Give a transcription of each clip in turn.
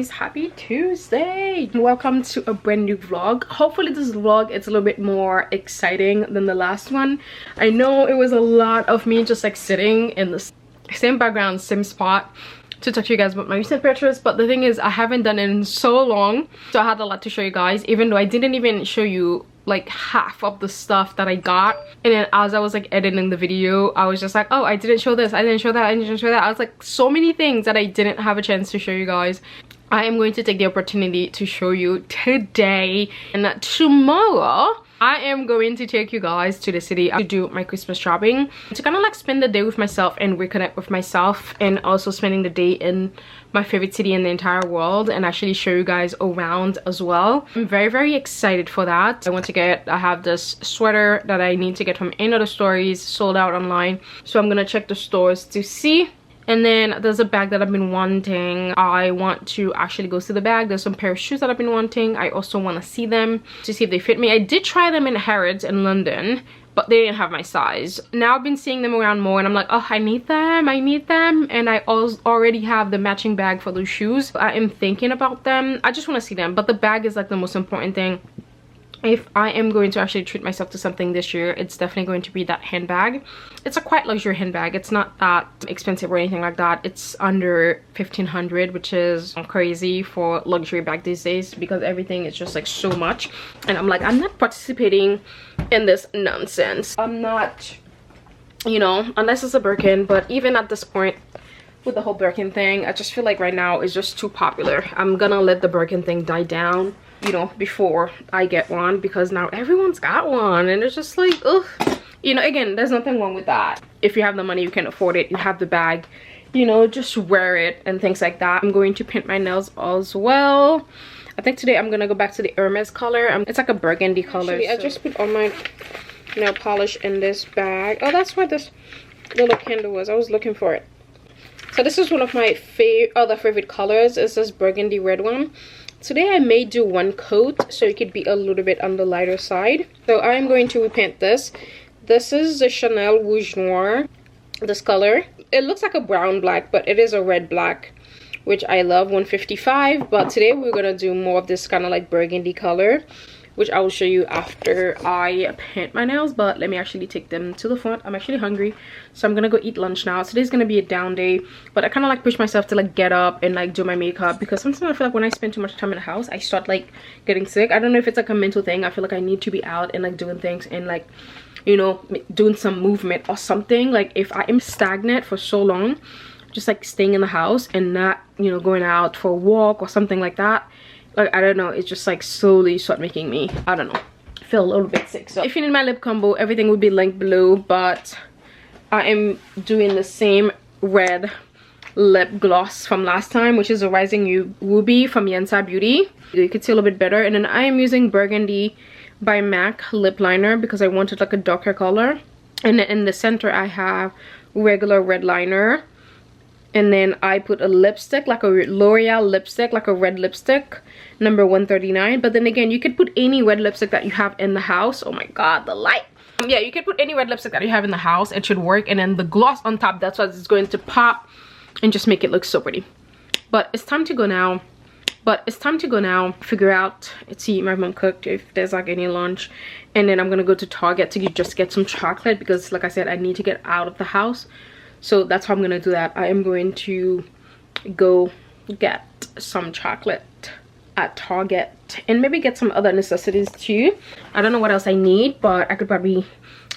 guys, happy Tuesday. Welcome to a brand new vlog. Hopefully this vlog is a little bit more exciting than the last one. I know it was a lot of me just like sitting in the same background, same spot to talk to you guys about my recent purchase, but the thing is I haven't done it in so long, so I had a lot to show you guys, even though I didn't even show you like half of the stuff that I got. And then as I was like editing the video, I was just like, oh, I didn't show this, I didn't show that, I didn't show that. I was like, so many things that I didn't have a chance to show you guys. I am going to take the opportunity to show you today, and tomorrow I am going to take you guys to the city to do my Christmas shopping, to kind of like spend the day with myself and reconnect with myself, and also spending the day in my favorite city in the entire world and actually show you guys around as well. I'm very excited for that. I have this sweater that I need to get from any of the stores, sold out online, so I'm gonna check the stores to see. And then there's a bag that I've been wanting. I want to actually go see the bag. There's some pair of shoes that I've been wanting. I also want to see them to see if they fit me. I did try them in Harrods in London, but they didn't have my size. Now I've been seeing them around more and I'm like, oh, I need them, and I already have the matching bag for those shoes. I am thinking about them. I just want to see them, but the bag is like the most important thing. If I am going to actually treat myself to something this year, it's definitely going to be that handbag. It's a quite luxury handbag. It's not that expensive or anything like that. It's under 1,500, which is crazy for luxury bag these days because everything is just like so much. And I'm like, I'm not participating in this nonsense. I'm not, you know, unless it's a Birkin. But even at this point with the whole Birkin thing, I just feel like right now it's just too popular. I'm gonna let the Birkin thing die down, you know, before I get one, because now everyone's got one and it's just like, ugh. You know, again, there's nothing wrong with that. If you have the money, you can afford it, you have the bag, you know, just wear it and things like that. I'm going to paint my nails as well. I think today I'm gonna go back to the Hermes color. It's like a burgundy color. Actually, I just put all my nail polish in this bag. Oh, that's where this little candle was. I was looking for it. So this is one of my other favorite colors. It's this burgundy red one. Today I may do one coat so it could be a little bit on the lighter side. So I am going to repaint this. This is the Chanel Rouge Noir, this color. It looks like a brown black, but it is a red black, which I love, 155. But today we're gonna do more of this kind of like burgundy color, which I will show you after I paint my nails. But let me actually take them to the front. I'm actually hungry, so I'm gonna go eat lunch now. Today's gonna be a down day, but I kind of like push myself to like get up and like do my makeup, because sometimes I feel like when I spend too much time in the house, I start like getting sick. I don't know if it's like a mental thing. I feel like I need to be out and like doing things and like, you know, doing some movement or something. Like if I am stagnant for so long, just like staying in the house and not, you know, going out for a walk or something like that, like I don't know, it's just like slowly start making me, I don't know, feel a little bit sick. So if you need my lip combo, everything will be linked below, but I am doing the same red lip gloss from last time, which is a Rising Ruby from Yensa Beauty. You can see a little bit better. And then I am using Burgundy by MAC lip liner because I wanted like a darker color. And then in the center I have regular red liner. And then I put a lipstick, like a L'Oreal lipstick, like a red lipstick, number 139. But then again, you could put any red lipstick that you have in the house. Oh my god, the light. Yeah, you could put any red lipstick that you have in the house. It should work. And then the gloss on top, that's what it's going to pop and just make it look so pretty. But it's time to go now. Figure out, see my mom cooked, if there's like any lunch. And then I'm gonna go to Target to just get some chocolate, because like I said, I need to get out of the house. So that's how I'm gonna do that. I am going to go get some chocolate at Target and maybe get some other necessities too. I don't know what else I need, but I could probably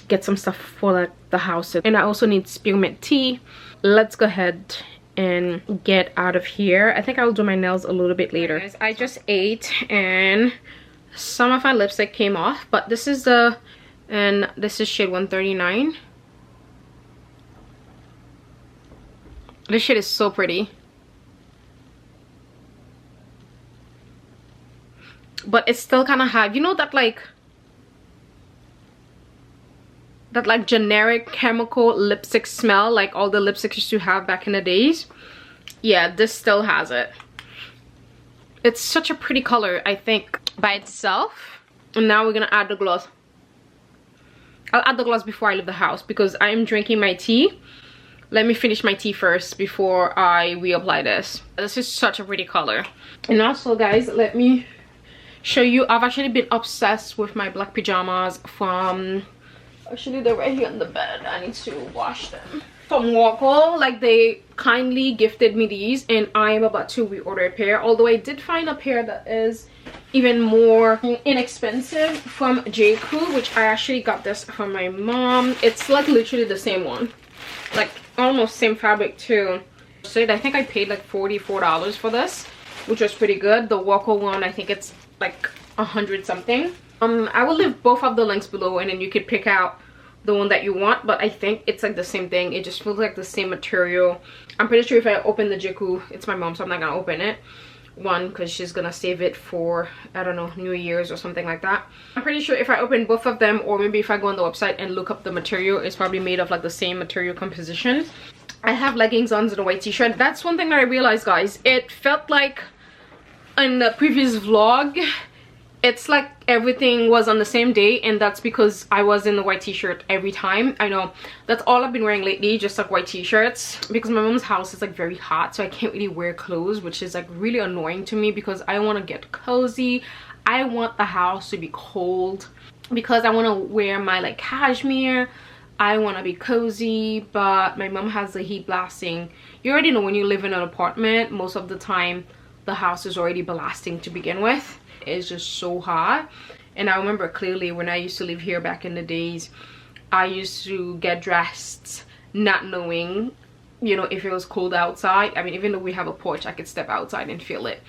get some stuff for like the house. And I also need spearmint tea. Let's go ahead and get out of here. I think I'll do my nails a little bit later. Guys, I just ate and some of my lipstick came off, but this is shade 139. This shit is so pretty. But it's still kind of hard. You know that like generic chemical lipstick smell, like all the lipsticks used to have back in the days? Yeah, this still has it. It's such a pretty color, I think, by itself. And now we're gonna add the gloss. I'll add the gloss before I leave the house because I am drinking my tea. let me finish my tea first before I reapply this. This is such a pretty color. And also guys, let me show you, I've actually been obsessed with my black pajamas from, actually they're right here on the bed, I need to wash them, from Xoxo. Like, they kindly gifted me these and I am about to reorder a pair, although I did find a pair that is even more inexpensive from JQ, which I actually got this from my mom. It's like literally the same one, like almost same fabric too. So I think I paid like $44 for this, which was pretty good. The Xoxo one, I think it's like 100 something. I will leave both of the links below and then you could pick out the one that you want, but I think it's like the same thing. It just feels like the same material. I'm pretty sure if I open the JQ, it's my mom, so I'm not gonna open it. One, because she's gonna save it for, I don't know, New Year's or something like that. I'm pretty sure if I open both of them, or maybe if I go on the website and look up the material, it's probably made of like the same material composition. I have leggings on and a white t-shirt. That's one thing that I realized, guys. It felt like in the previous vlog, it's like everything was on the same day, and that's because I was in the white t-shirt every time. I know that's all I've been wearing lately, just like white t-shirts, because my mom's house is like very hot, so I can't really wear clothes, which is like really annoying to me because I want to get cozy. I want the house to be cold because I want to wear my like cashmere. I want to be cozy, but my mom has the heat blasting. You already know when you live in an apartment, most of the time the house is already blasting to begin with. It's just so hot. And I remember clearly when I used to live here back in the days, I used to get dressed not knowing, you know, if it was cold outside. I mean, even though we have a porch, I could step outside and feel it,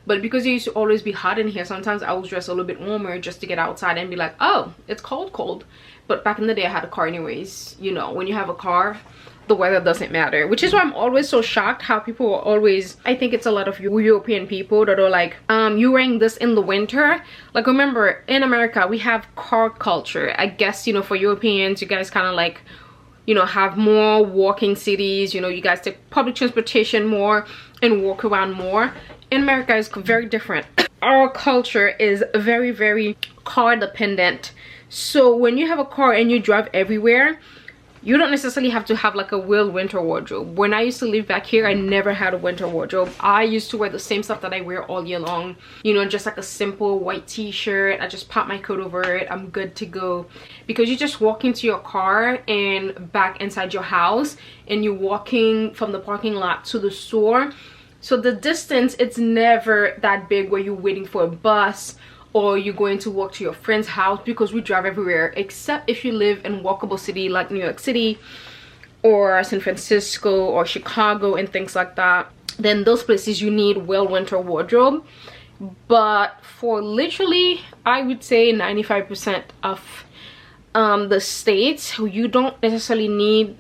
but because it used to always be hot in here, sometimes I was dressed a little bit warmer just to get outside and be like, oh, it's cold. But back in the day I had a car anyways. You know, when you have a car, the weather doesn't matter, which is why I'm always so shocked how people are always, I think it's a lot of European people that are like, you wearing this in the winter. Like, remember in America we have car culture. I guess, you know, for Europeans, you guys kind of like, you know, have more walking cities, you know, you guys take public transportation more and walk around more. In America is very different. Our culture is very, very car dependent. So when you have a car and you drive everywhere, you don't necessarily have to have like a real winter wardrobe. When I used to live back here, I never had a winter wardrobe. I used to wear the same stuff that I wear all year long, you know, just like a simple white t-shirt. I just pop my coat over it, I'm good to go. Because you just walk into your car and back inside your house, and you're walking from the parking lot to the store, so the distance, it's never that big where you're waiting for a bus or you're going to walk to your friend's house, because we drive everywhere, except if you live in walkable city like New York City or San Francisco or Chicago and things like that. Then those places you need well winter wardrobe. But for literally, I would say 95% of the states, you don't necessarily need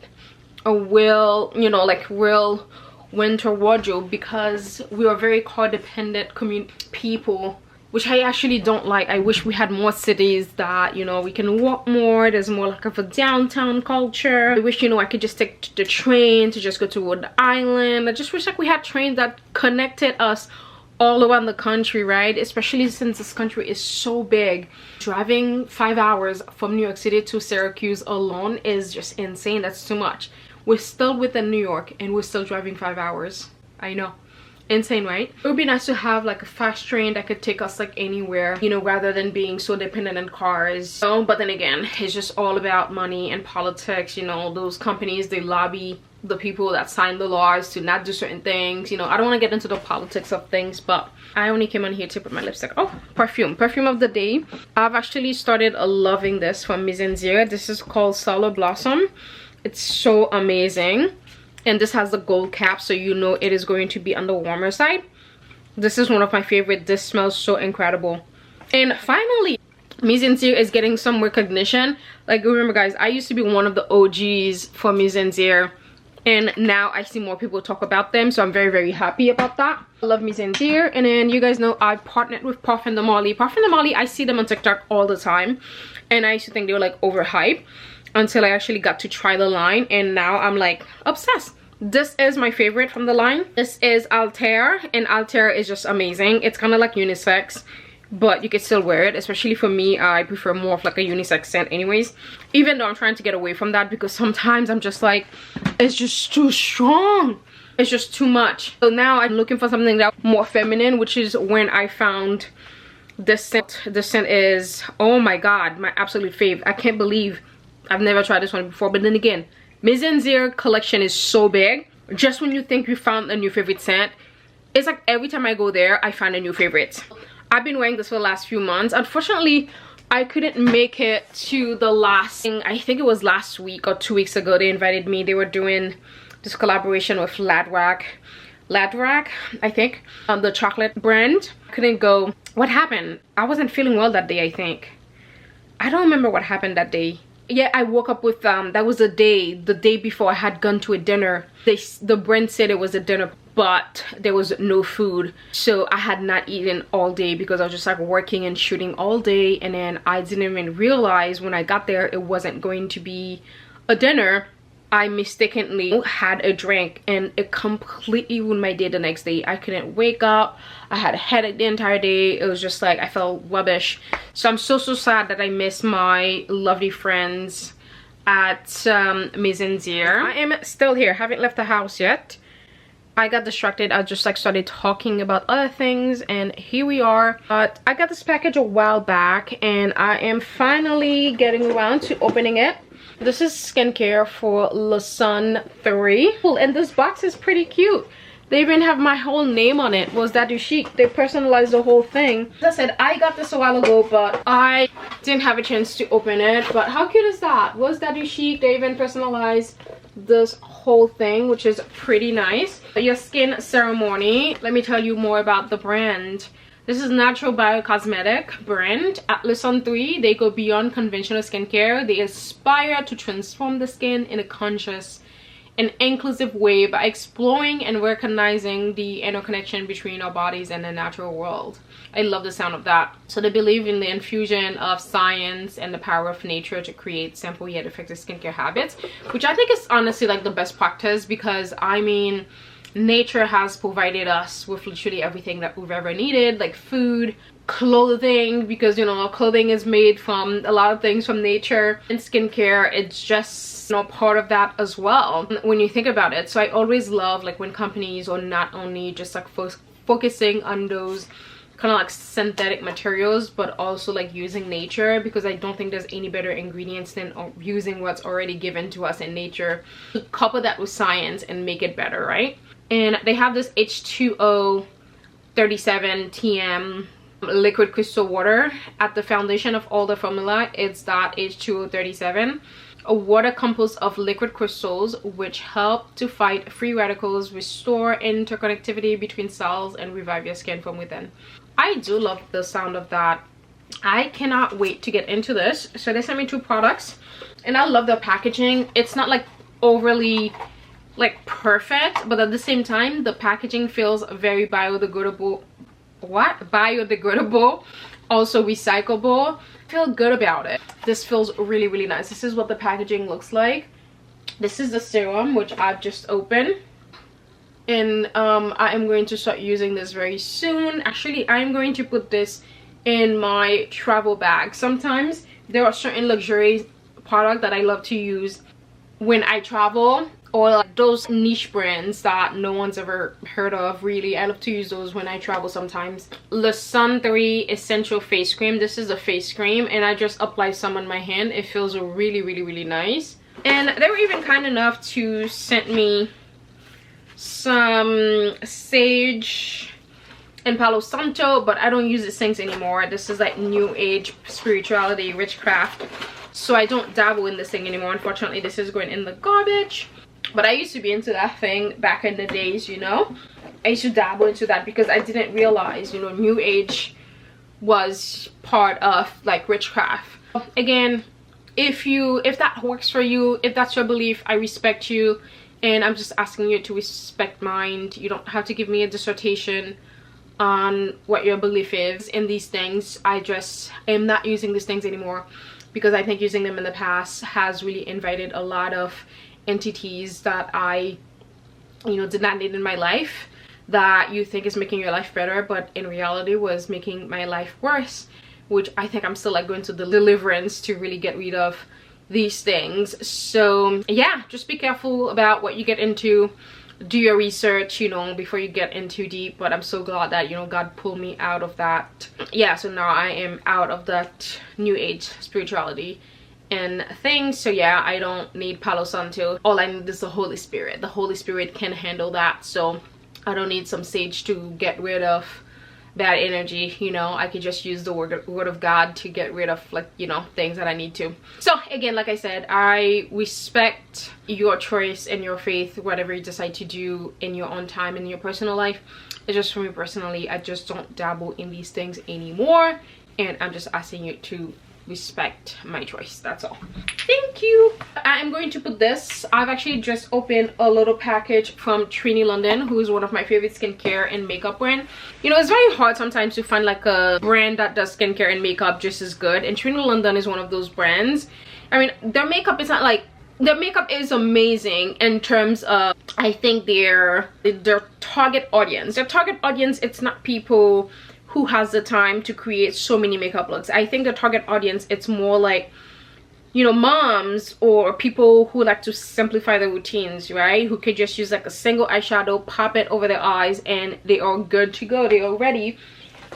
a real, you know, like real winter wardrobe, because we are very car dependent people, which I actually don't like. I wish we had more cities that, you know, we can walk more. There's more like of a downtown culture. I wish, you know, I could just take the train to just go to Rhode Island. I just wish like we had trains that connected us all around the country, right? Especially since this country is so big. Driving 5 hours from New York City to Syracuse alone is just insane. That's too much. We're still within New York and we're still driving 5 hours. I know. Insane, right? It would be nice to have like a fast train that could take us like anywhere, you know, rather than being so dependent on cars. So, but then again, it's just all about money and politics. You know, those companies, they lobby the people that sign the laws to not do certain things. You know, I don't want to get into the politics of things, but I only came on here to put my lipstick. Oh, perfume of the day. I've actually started loving this from Mejuri. This is called Solar Blossom. It's so amazing. And this has the gold cap, so you know it is going to be on the warmer side. This is one of my favorite. This smells so incredible. And finally, Mejuri is getting some recognition. Like, remember guys, I used to be one of the OGs for Mejuri, and now I see more people talk about them, so I'm very, very happy about that. I love Mejuri. And then you guys know I partnered with Parfum de Marly. Parfum de Marly, I see them on TikTok all the time, and I used to think they were like overhyped until I actually got to try the line, and now I'm like obsessed. This is my favorite from the line. This is Altair, and Altair is just amazing. It's kind of like unisex, but you can still wear it. Especially for me, I prefer more of like a unisex scent anyways, even though I'm trying to get away from that because sometimes I'm just like, it's just too strong, it's just too much. So now I'm looking for something that's more feminine, which is when I found this scent. This scent is, oh my god, my absolute fave. I can't believe I've never tried this one before. But then again, Mejuri collection is so big. Just when you think you found a new favorite scent, it's like every time I go there I find a new favorite. I've been wearing this for the last few months. Unfortunately, I couldn't make it to the last thing. I think it was last week or 2 weeks ago they invited me. They were doing this collaboration with Ladrak, I think, the chocolate brand. Couldn't go. What happened? I wasn't feeling well that day, I think. I don't remember what happened that day. Yeah, I woke up with that was the day before I had gone to a dinner. The brand said it was a dinner, but there was no food, so I had not eaten all day because I was just like working and shooting all day. And then I didn't even realize when I got there it wasn't going to be a dinner. I mistakenly had a drink and it completely ruined my day the next day. I couldn't wake up. I had a headache the entire day. It was just like I felt rubbish. So I'm so sad that I missed my lovely friends at Mejuri. I am still here, haven't left the house yet. I got distracted. I just like started talking about other things and here we are. But I got this package a while back and I am finally getting around to opening it. This is skincare for Le Sun 3. And this box is pretty cute. They even have my whole name on it. Was DadouChic. They personalized the whole thing. As I said, I got this a while ago, but I didn't have a chance to open it. But how cute is that? Was DadouChic. They even personalized this whole thing, which is pretty nice. Your skin ceremony. Let me tell you more about the brand. This is natural biocosmetic brand. At Le Sun 3, they go beyond conventional skincare. They aspire to transform the skin in a conscious and inclusive way by exploring and recognizing the interconnection between our bodies and the natural world. I love the sound of that. So they believe in the infusion of science and the power of nature to create simple yet effective skincare habits, which I think is honestly like the best practice because I mean, nature has provided us with literally everything that we've ever needed, like food, clothing, because you know clothing is made from a lot of things from nature, and skincare, it's just, you know, part of that as well when you think about it. So I always love like when companies are not only just like focusing on those kind of like synthetic materials but also like using nature, because I don't think there's any better ingredients than using what's already given to us in nature, couple that with science and make it better, right? And they have this H2O 37 TM liquid crystal water. At the foundation of all the formula, it's that H2O 37, a water composed of liquid crystals which help to fight free radicals, restore interconnectivity between cells, and revive your skin from within. I do love the sound of that. I cannot wait to get into this. So they sent me 2 products and I love the packaging. It's not like overly like perfect, but at the same time the packaging feels very biodegradable. Biodegradable, also recyclable. I feel good about it. This feels really nice. This is what the packaging looks like. This is the serum which I've just opened, and I am going to start using this very soon. Actually, I'm going to put this in my travel bag. Sometimes there are certain luxury products that I love to use when I travel, or like those niche brands that no one's ever heard of. Really, I love to use those when I travel sometimes. Le Sun 3 Essential Face Cream. This is a face cream and I just apply some on my hand. It feels really nice. And they were even kind enough to send me some sage and Palo Santo, but I don't use these things anymore. This is like new age spirituality, witchcraft, so I don't dabble in this thing anymore. Unfortunately, this is going in the garbage. But I used to be into that thing back in the days, you know. I used to dabble into that because I didn't realize, you know, new age was part of like witchcraft. Again, if that works for you, if that's your belief, I respect you, and I'm just asking you to respect mine. You don't have to give me a dissertation on what your belief is in these things. I just am not using these things anymore because I think using them in the past has really invited a lot of entities that I, you know, did not need in my life. that you think is making your life better, but in reality was making my life worse, which I think I'm still like going to the deliverance to really get rid of these things. So yeah, just be careful about what you get into. Do your research, you know, before you get in too deep. But I'm so glad that, you know, God pulled me out of that. Yeah, so now I am out of that new age spirituality and things. So yeah, I don't need Palo Santo. All I need is the Holy Spirit. The Holy Spirit can handle that. So I don't need some sage to get rid of bad energy, you know. I could just use the word of God to get rid of, like, you know, things that I need to. So again, like I said, I respect your choice and your faith, whatever you decide to do in your own time in your personal life. It's just for me personally, I just don't dabble in these things anymore, and I'm just asking you to respect my choice. That's all. Thank you. I'm going to put this. I've actually just opened a little package from Trini London, who is one of my favorite skincare and makeup brand. You know, it's very hard sometimes to find like a brand that does skincare and makeup just as good, and Trini London is one of those brands. I mean, their makeup is not like, their makeup is amazing in terms of, I think their target audience. Their target audience, it's not people who has the time to create so many makeup looks. I think the target audience, it's more like, you know, moms or people who like to simplify their routines, right? Who could just use like a single eyeshadow, pop it over their eyes, and they are good to go. They are ready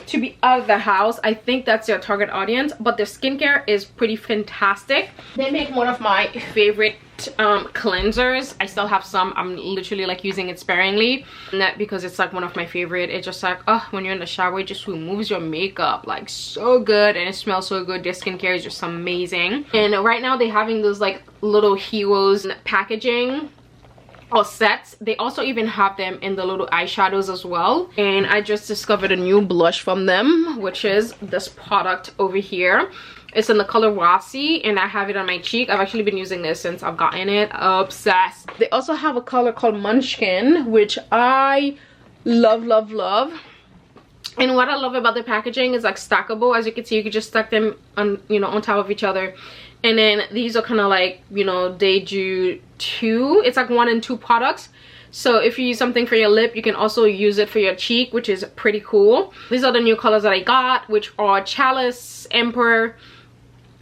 to be out of the house. I think that's their target audience, but their skincare is pretty fantastic. They make one of my favorite cleansers. I still have some. I'm literally like using it sparingly, not because it's like one of my favorite. It's just like, oh, when you're in the shower, it just removes your makeup like so good, and it smells so good. Their skincare is just amazing. And right now they're having those like little heroes packaging or sets. They also even have them in the little eyeshadows as well. And I just discovered a new blush from them, which is this product over here. It's in the color Rossi, and I have it on my cheek. I've actually been using this since I've gotten it. Obsessed. They also have a color called Munchkin, which I love, love, love. And what I love about the packaging is like stackable. As you can see, you can just stack them on, you know, on top of each other. And then these are kind of like, you know, they do two. It's like 1 and 2 products. So if you use something for your lip, you can also use it for your cheek, which is pretty cool. These are the new colors that I got, which are Chalice, Emperor,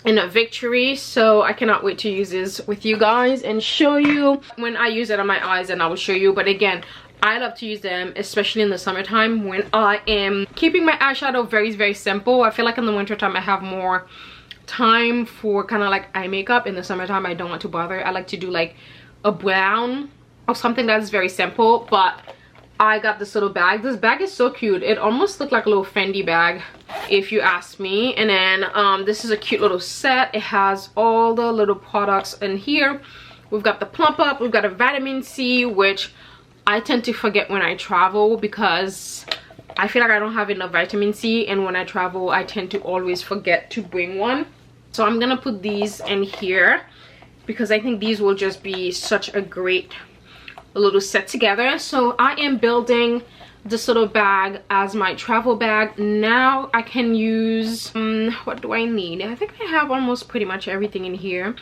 and a Victory. So I cannot wait to use this with you guys and show you when I use it on my eyes, and I will show you. But again, I love to use them, especially in the summertime when I am keeping my eyeshadow very, very simple. I feel like in the wintertime I have more time for kind of like eye makeup. In the summertime I don't want to bother. I like to do like a brown or something that's very simple. But I got this little bag. This bag is so cute. It almost looked like a little Fendi bag, if you ask me. And then this is a cute little set. It has all the little products in here. We've got the Plump Up. We've got a vitamin C, which I tend to forget when I travel because I feel like I don't have enough vitamin C, and when I travel I tend to always forget to bring one. So I'm gonna put these in here because I think these will just be such a great little set together. So I am building this little bag as my travel bag. Now I can use what do I need? I think I have almost pretty much everything in here.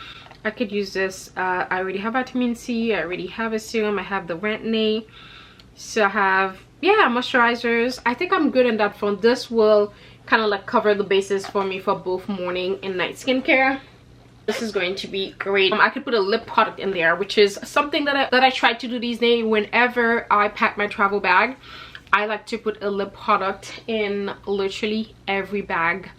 I could use this. I already have vitamin C. I already have a serum. I have the Retin-A. So I have, yeah, moisturizers. I think I'm good in that front. This will kind of like cover the bases for me for both morning and night skincare. This is going to be great. I could put a lip product in there, which is something that I try to do these days. Whenever I pack my travel bag, I like to put a lip product in literally every bag.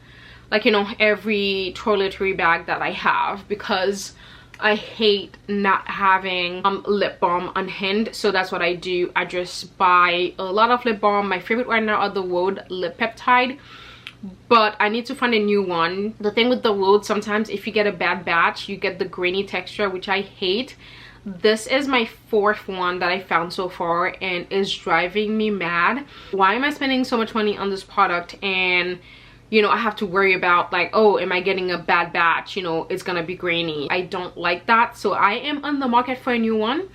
Like, you know, every toiletry bag that I have, because I hate not having lip balm on hand. So that's what I do. I just buy a lot of lip balm. My favorite right now are the Rhode Lip Peptide, but I need to find a new one. The thing with the Rhode, sometimes if you get a bad batch, you get the grainy texture, which I hate. This is my 4th one that I found so far, and is driving me mad. Why am I spending so much money on this product, and you know, I have to worry about like, oh, am I getting a bad batch? You know, it's gonna be grainy. I don't like that. So I am on the market for a new one.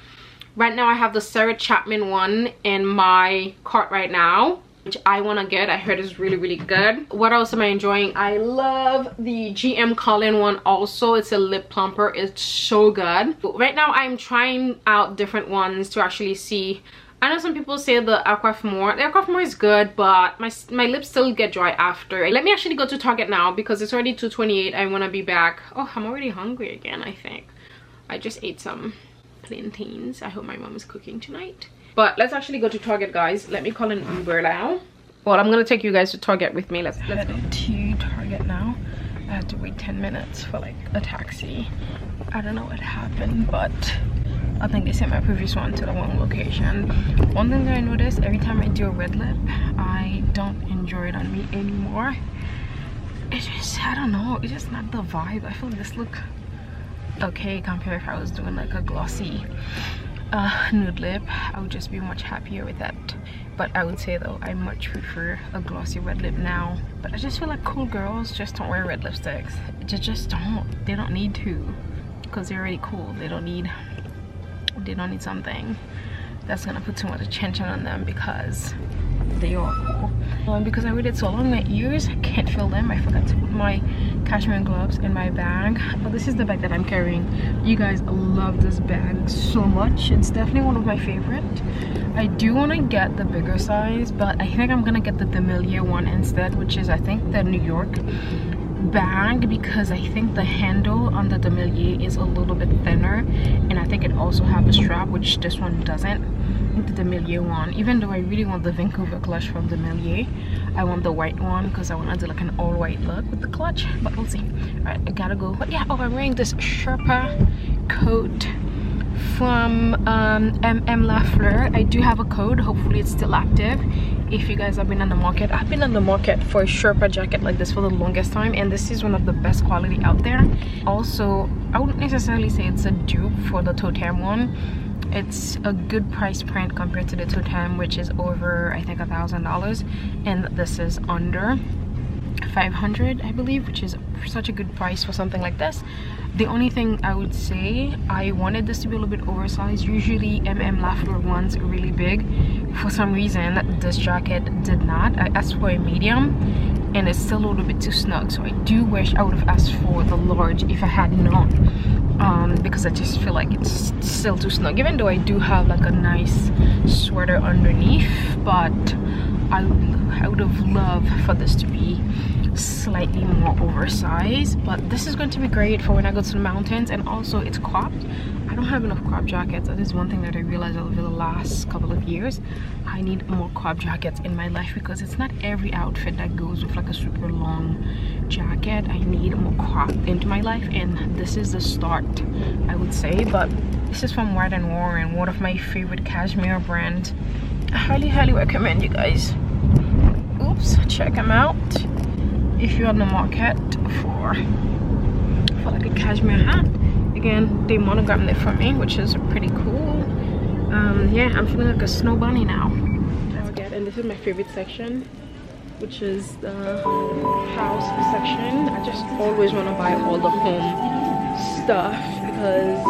Right now I have the Sarah Chapman one in my cart right now, which I want to get. I heard is really, really good. What else am I enjoying? I love the GM Colin one also. It's a lip plumper. It's so good. Right now I'm trying out different ones to actually see I know some people say the Aquaphor is good, but my lips still get dry after. Let me actually go to Target now because it's already 2:28. I want to be back. Oh, I'm already hungry again. I think I just ate some plantains. I hope my mom is cooking tonight. But let's actually go to Target, guys. Let me call an Uber now. Well, I'm gonna take you guys to Target with me. Let's head to Target now. I had to wait 10 minutes for like a taxi. I don't know what happened, but I think they sent my previous one to the wrong location. One thing that I noticed, every time I do a red lip, I don't enjoy it on me anymore. It's just, I don't know, it's just not the vibe. I feel like this look okay compared if I was doing like a glossy nude lip. I would just be much happier with that. But I would say though, I much prefer a glossy red lip now. But I just feel like cool girls just don't wear red lipsticks. Just don't. They don't need to, because they're already cool. They don't need something that's gonna put too much attention on them because they are cool. Because I waited so long, my ears, I can't feel them. I forgot to put my cashmere gloves in my bag. But this is the bag that I'm carrying. You guys love this bag so much. It's definitely one of my favorite. I do want to get the bigger size, but I think I'm gonna get the Damier one instead, which is I think the New York bag, because I think the handle on the Damier is a little bit thinner, and I think it also have a strap, which this one doesn't. The Damier one, even though I really want the Vancouver clutch from Damier, I want the white one because I want to do like an all white look with the clutch, but we'll see. All right, I gotta go. But yeah, oh, I'm wearing this Sherpa coat from La Fleur. I do have a code, hopefully it's still active. If you guys have been on the market, I've been on the market for a Sherpa jacket like this for the longest time, and this is one of the best quality out there. Also, I wouldn't necessarily say it's a dupe for the Totem one. It's a good price print compared to the Totem, which is over I think $1,000, and this is under 500 I believe, which is such a good price for something like this. The only thing I would say, I wanted this to be a little bit oversized. Usually La Fleur ones are really big. For some reason this jacket did not. I asked for a medium and it's still a little bit too snug, so I do wish I would have asked for the large if I had known, because I just feel like it's still too snug, even though I do have like a nice sweater underneath. But I would have loved for this to be slightly more oversized. But this is going to be great for when I go to the mountains, and also it's cropped. I don't have enough crop jackets. That is one thing that I realized over the last couple of years. I need more crop jackets in my life because it's not every outfit that goes with like a super long jacket. I need more crop into my life, and this is the start, I would say. But this is from White & Warren, one of my favorite cashmere brands. I highly recommend you guys. Oops, check them out if you're on the market for like a cashmere hat. Again, they monogrammed it for me, which is pretty cool. Yeah, I'm feeling like a snow bunny now. And this is my favorite section, which is the house section. I just always want to buy all the home stuff because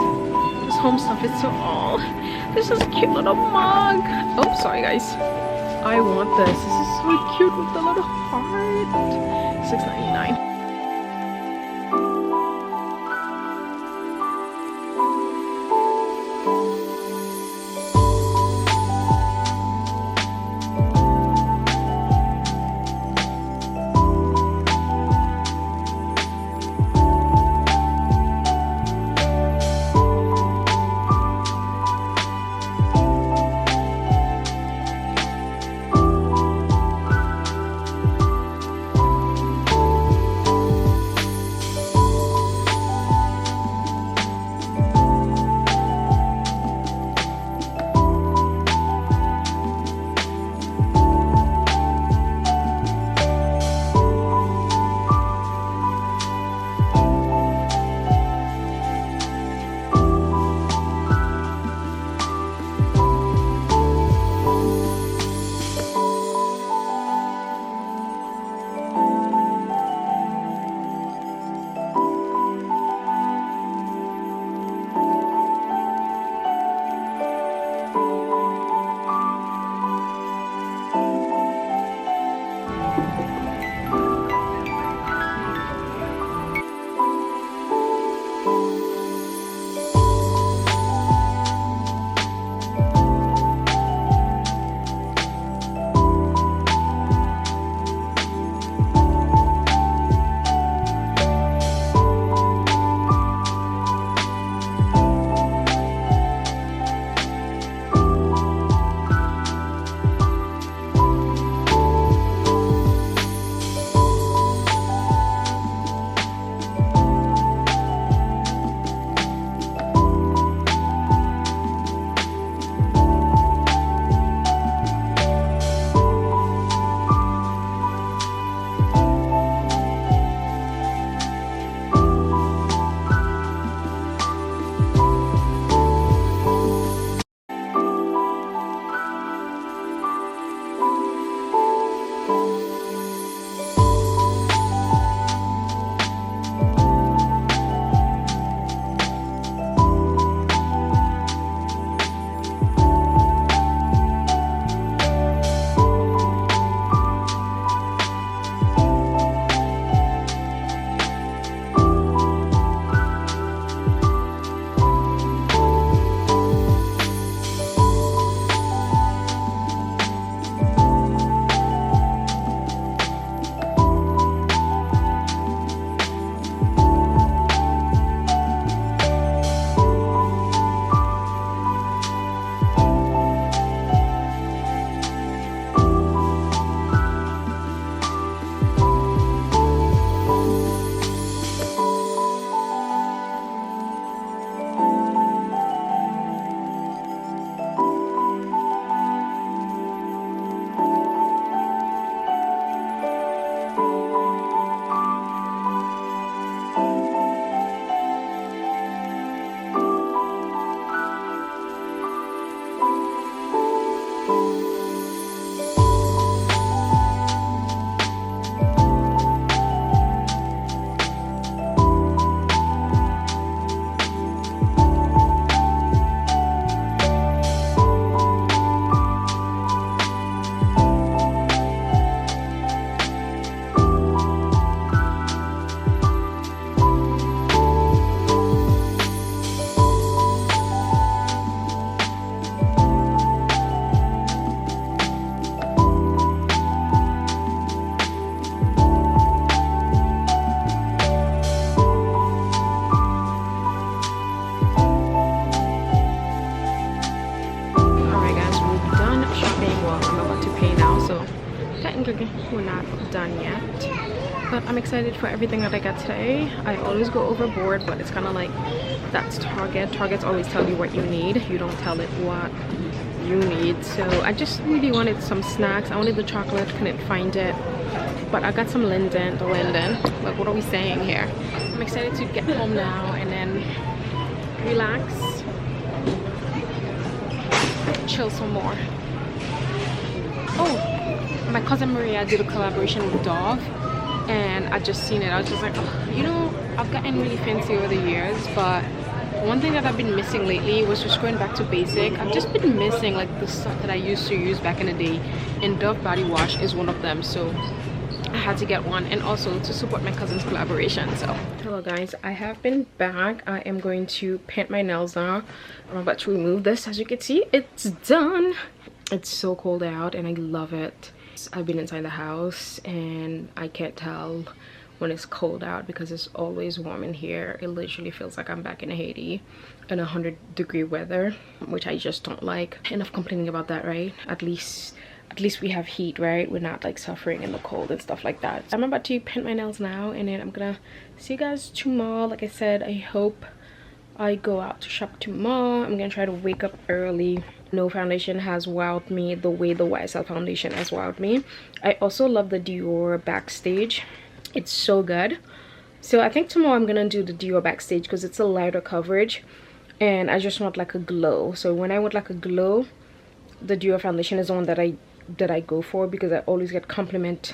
this home stuff is so old. This is a cute little mug. Oh, sorry guys. I want this. This is so cute with the little heart. $6.99. Okay, we're not done yet, but I'm excited for everything that I got today. I always go overboard, but it's kind of like that's Target. Targets always tell you what you need. You don't tell it what you need. So I just really wanted some snacks. I wanted the chocolate, couldn't find it, but I got some Linden. Like, what are we saying here? I'm excited to get home now and then relax, chill some more. Oh, my cousin Maria did a collaboration with Dove, and I just seen it. I was just like, oh, you know, I've gotten really fancy over the years, but one thing that I've been missing lately was just going back to basic. I've just been missing like the stuff that I used to use back in the day, and Dove body wash is one of them. So I had to get one, and also to support my cousin's collaboration. So hello guys, I have been back. I am going to paint my nails now. I'm about to remove this. As you can see, it's done. It's so cold out and I love it. I've been inside the house and I can't tell when it's cold out because it's always warm in here. It literally feels like I'm back in Haiti in 100-degree weather, which I just don't like. Enough complaining about that, right? At least we have heat, right? We're not like suffering in the cold and stuff like that. I'm about to paint my nails now, and then I'm gonna see you guys tomorrow. Like I said, I hope I go out to shop tomorrow. I'm gonna try to wake up early. No foundation has wowed me the way the YSL foundation has wowed me. I also love the Dior Backstage. It's so good. So I think tomorrow I'm gonna do the Dior Backstage because it's a lighter coverage and I just want like a glow. So when I want like a glow, the Dior foundation is the one that I go for because I always get compliment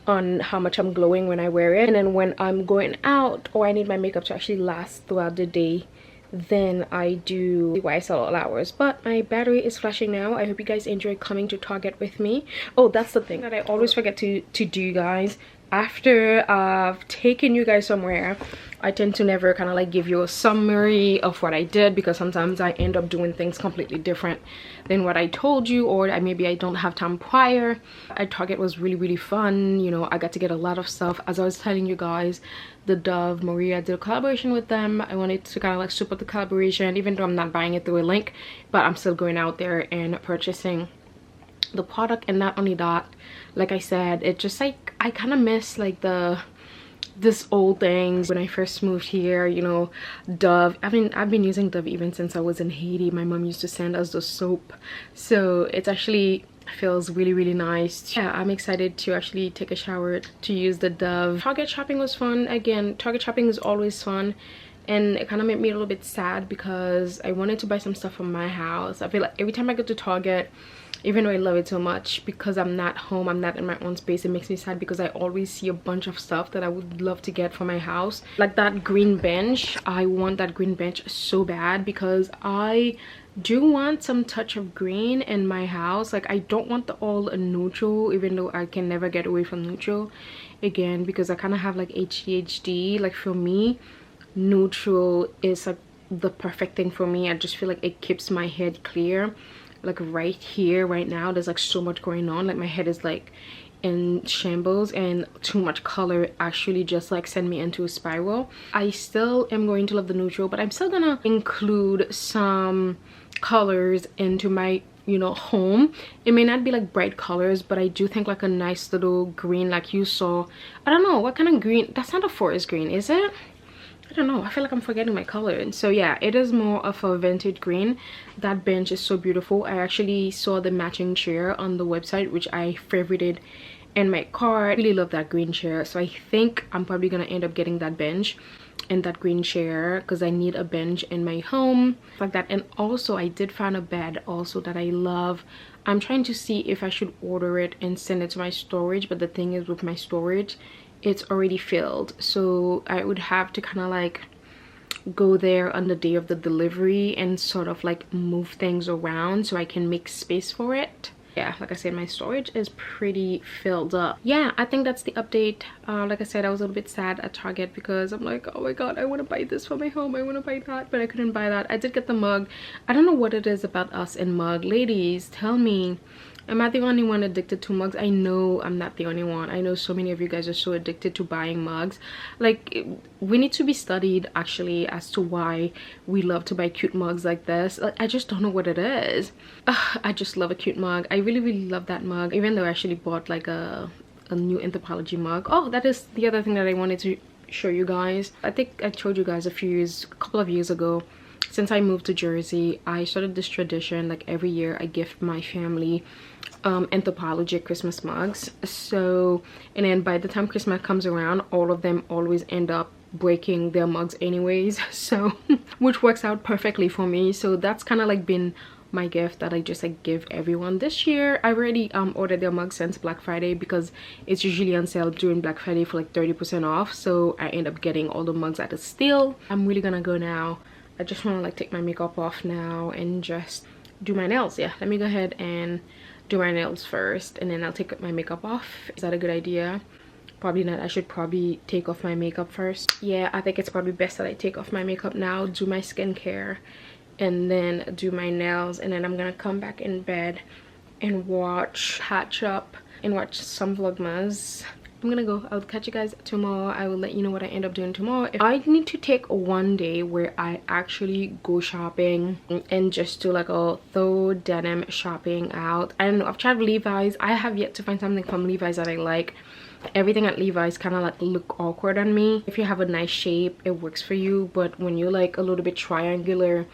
on how much I'm glowing when I wear it. And then when I'm going out or I need my makeup to actually last throughout the day, then I do YSL all hours. But my battery is flashing now. I hope you guys enjoy coming to Target with me. Oh, that's the thing that I always forget to do, guys. After I've taken you guys somewhere, I tend to never kind of like give you a summary of what I did, because sometimes I end up doing things completely different than what I told you, or maybe I don't have time prior. At Target was really fun. You know, I got to get a lot of stuff. As I was telling you guys, the Dove Maria did a collaboration with them. I wanted to kind of like support the collaboration, even though I'm not buying it through a link, but I'm still going out there and purchasing the product. And not only that, like I said, it just like I kind of miss like this old things when I first moved here. You know, Dove, I've been using Dove even since I was in Haiti. My mom used to send us the soap, so it's actually feels really nice. Yeah, I'm excited to actually take a shower to use the Dove. Target shopping was fun. Again, Target shopping is always fun, and it kind of made me a little bit sad because I wanted to buy some stuff for my house. I feel like every time I go to Target, even though I love it so much, because I'm not home, I'm not in my own space, it makes me sad because I always see a bunch of stuff that I would love to get for my house. Like that green bench. I want that green bench so bad because I do want some touch of green in my house. Like I don't want the all neutral, even though I can never get away from neutral, again, because I kind of have like ADHD. Like for me, neutral is like the perfect thing for me. I just feel like it keeps my head clear. Like right here right now there's like so much going on, like my head is like in shambles, and too much color actually just like send me into a spiral. I still am going to love the neutral, but I'm still gonna include some colors into my, you know, home. It may not be like bright colors, but I do think like a nice little green, like you saw. I don't know what kind of green. That's not a forest green, is it? I don't know, I feel like I'm forgetting my color. And so yeah, it is more of a vintage green. That bench is so beautiful. I actually saw the matching chair on the website, which I favorited in my cart. I really love that green chair, so I think I'm probably gonna end up getting that bench and that green chair because I need a bench in my home like that. And also I did find a bed also that I love. I'm trying to see if I should order it and send it to my storage, but the thing is with my storage, it's already filled, so I would have to kind of like go there on the day of the delivery and sort of like move things around so I can make space for it. Yeah, like I said, my storage is pretty filled up. Yeah, I think that's the update. Like I said, I was a little bit sad at Target because I'm like, oh my god, I want to buy this for my home, I want to buy that, but I couldn't buy that. I did get the mug. I don't know what it is about us and mug. Ladies, tell me, Am I the only one addicted to mugs? I know I'm not the only one. I know so many of you guys are so addicted to buying mugs. Like, we need to be studied actually as to why we love to buy cute mugs like this. Like, I just don't know what it is. I just love a cute mug. I really love that mug, even though I actually bought like a new anthropology mug. Oh, that is the other thing that I wanted to show you guys. I think I showed you guys a couple of years ago. Since I moved to Jersey, I started this tradition. Like, every year I gift my family anthropology Christmas mugs. So, and then by the time Christmas comes around, all of them always end up breaking their mugs anyways, so which works out perfectly for me. So that's kind of like been my gift that I just like give everyone. This year I already ordered their mugs since Black Friday, because it's usually on sale during Black Friday for like 30% off. So I end up getting all the mugs at a steal. I'm really gonna go now. I just want to like take my makeup off now and just do my nails. Yeah, let me go ahead and do my nails first, and then I'll take my makeup off. Is that a good idea? Probably not. I should probably take off my makeup first. Yeah, I think it's probably best that I take off my makeup now, do my skincare, and then do my nails, and then I'm gonna come back in bed and catch up and watch some vlogmas. I'm gonna go. I'll catch you guys tomorrow. I will let you know what I end up doing tomorrow. If I need to take one day where I actually go shopping and just do like a thorough denim shopping out. I don't know, I've tried Levi's. I have yet to find something from Levi's that I like. Everything at Levi's kind of like look awkward on me. If you have a nice shape, it works for you, but when you're like a little bit triangular,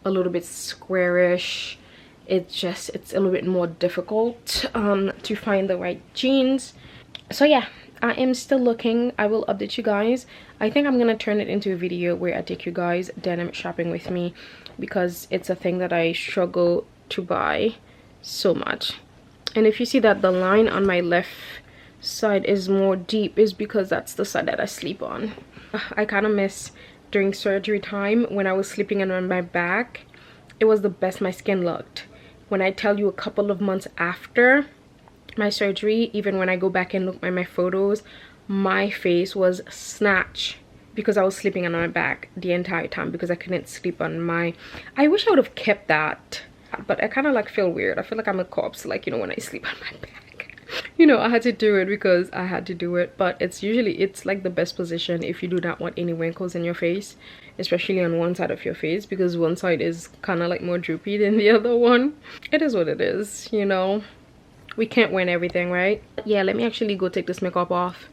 a little bit squarish, it's a little bit more difficult to find the right jeans. So yeah, I am still looking. I will update you guys. I think I'm gonna turn it into a video where I take you guys denim shopping with me, because it's a thing that I struggle to buy so much. And if you see that the line on my left side is more deep, is because that's the side that I sleep on. I kind of miss during surgery time when I was sleeping on my back. It was the best my skin looked. When I tell you, a couple of months after my surgery, even when I go back and look at my photos, my face was snatched because I was sleeping on my back the entire time, because I couldn't sleep on my... I wish I would have kept that, but I kind of like feel weird. I feel like I'm a corpse, like, you know, when I sleep on my back. You know, I had to do it because I had to do it, but it's like the best position if you do not want any wrinkles in your face, especially on one side of your face, because one side is kind of like more droopy than the other one. It is what it is, you know. We can't win everything, right? Yeah, let me actually go take this makeup off,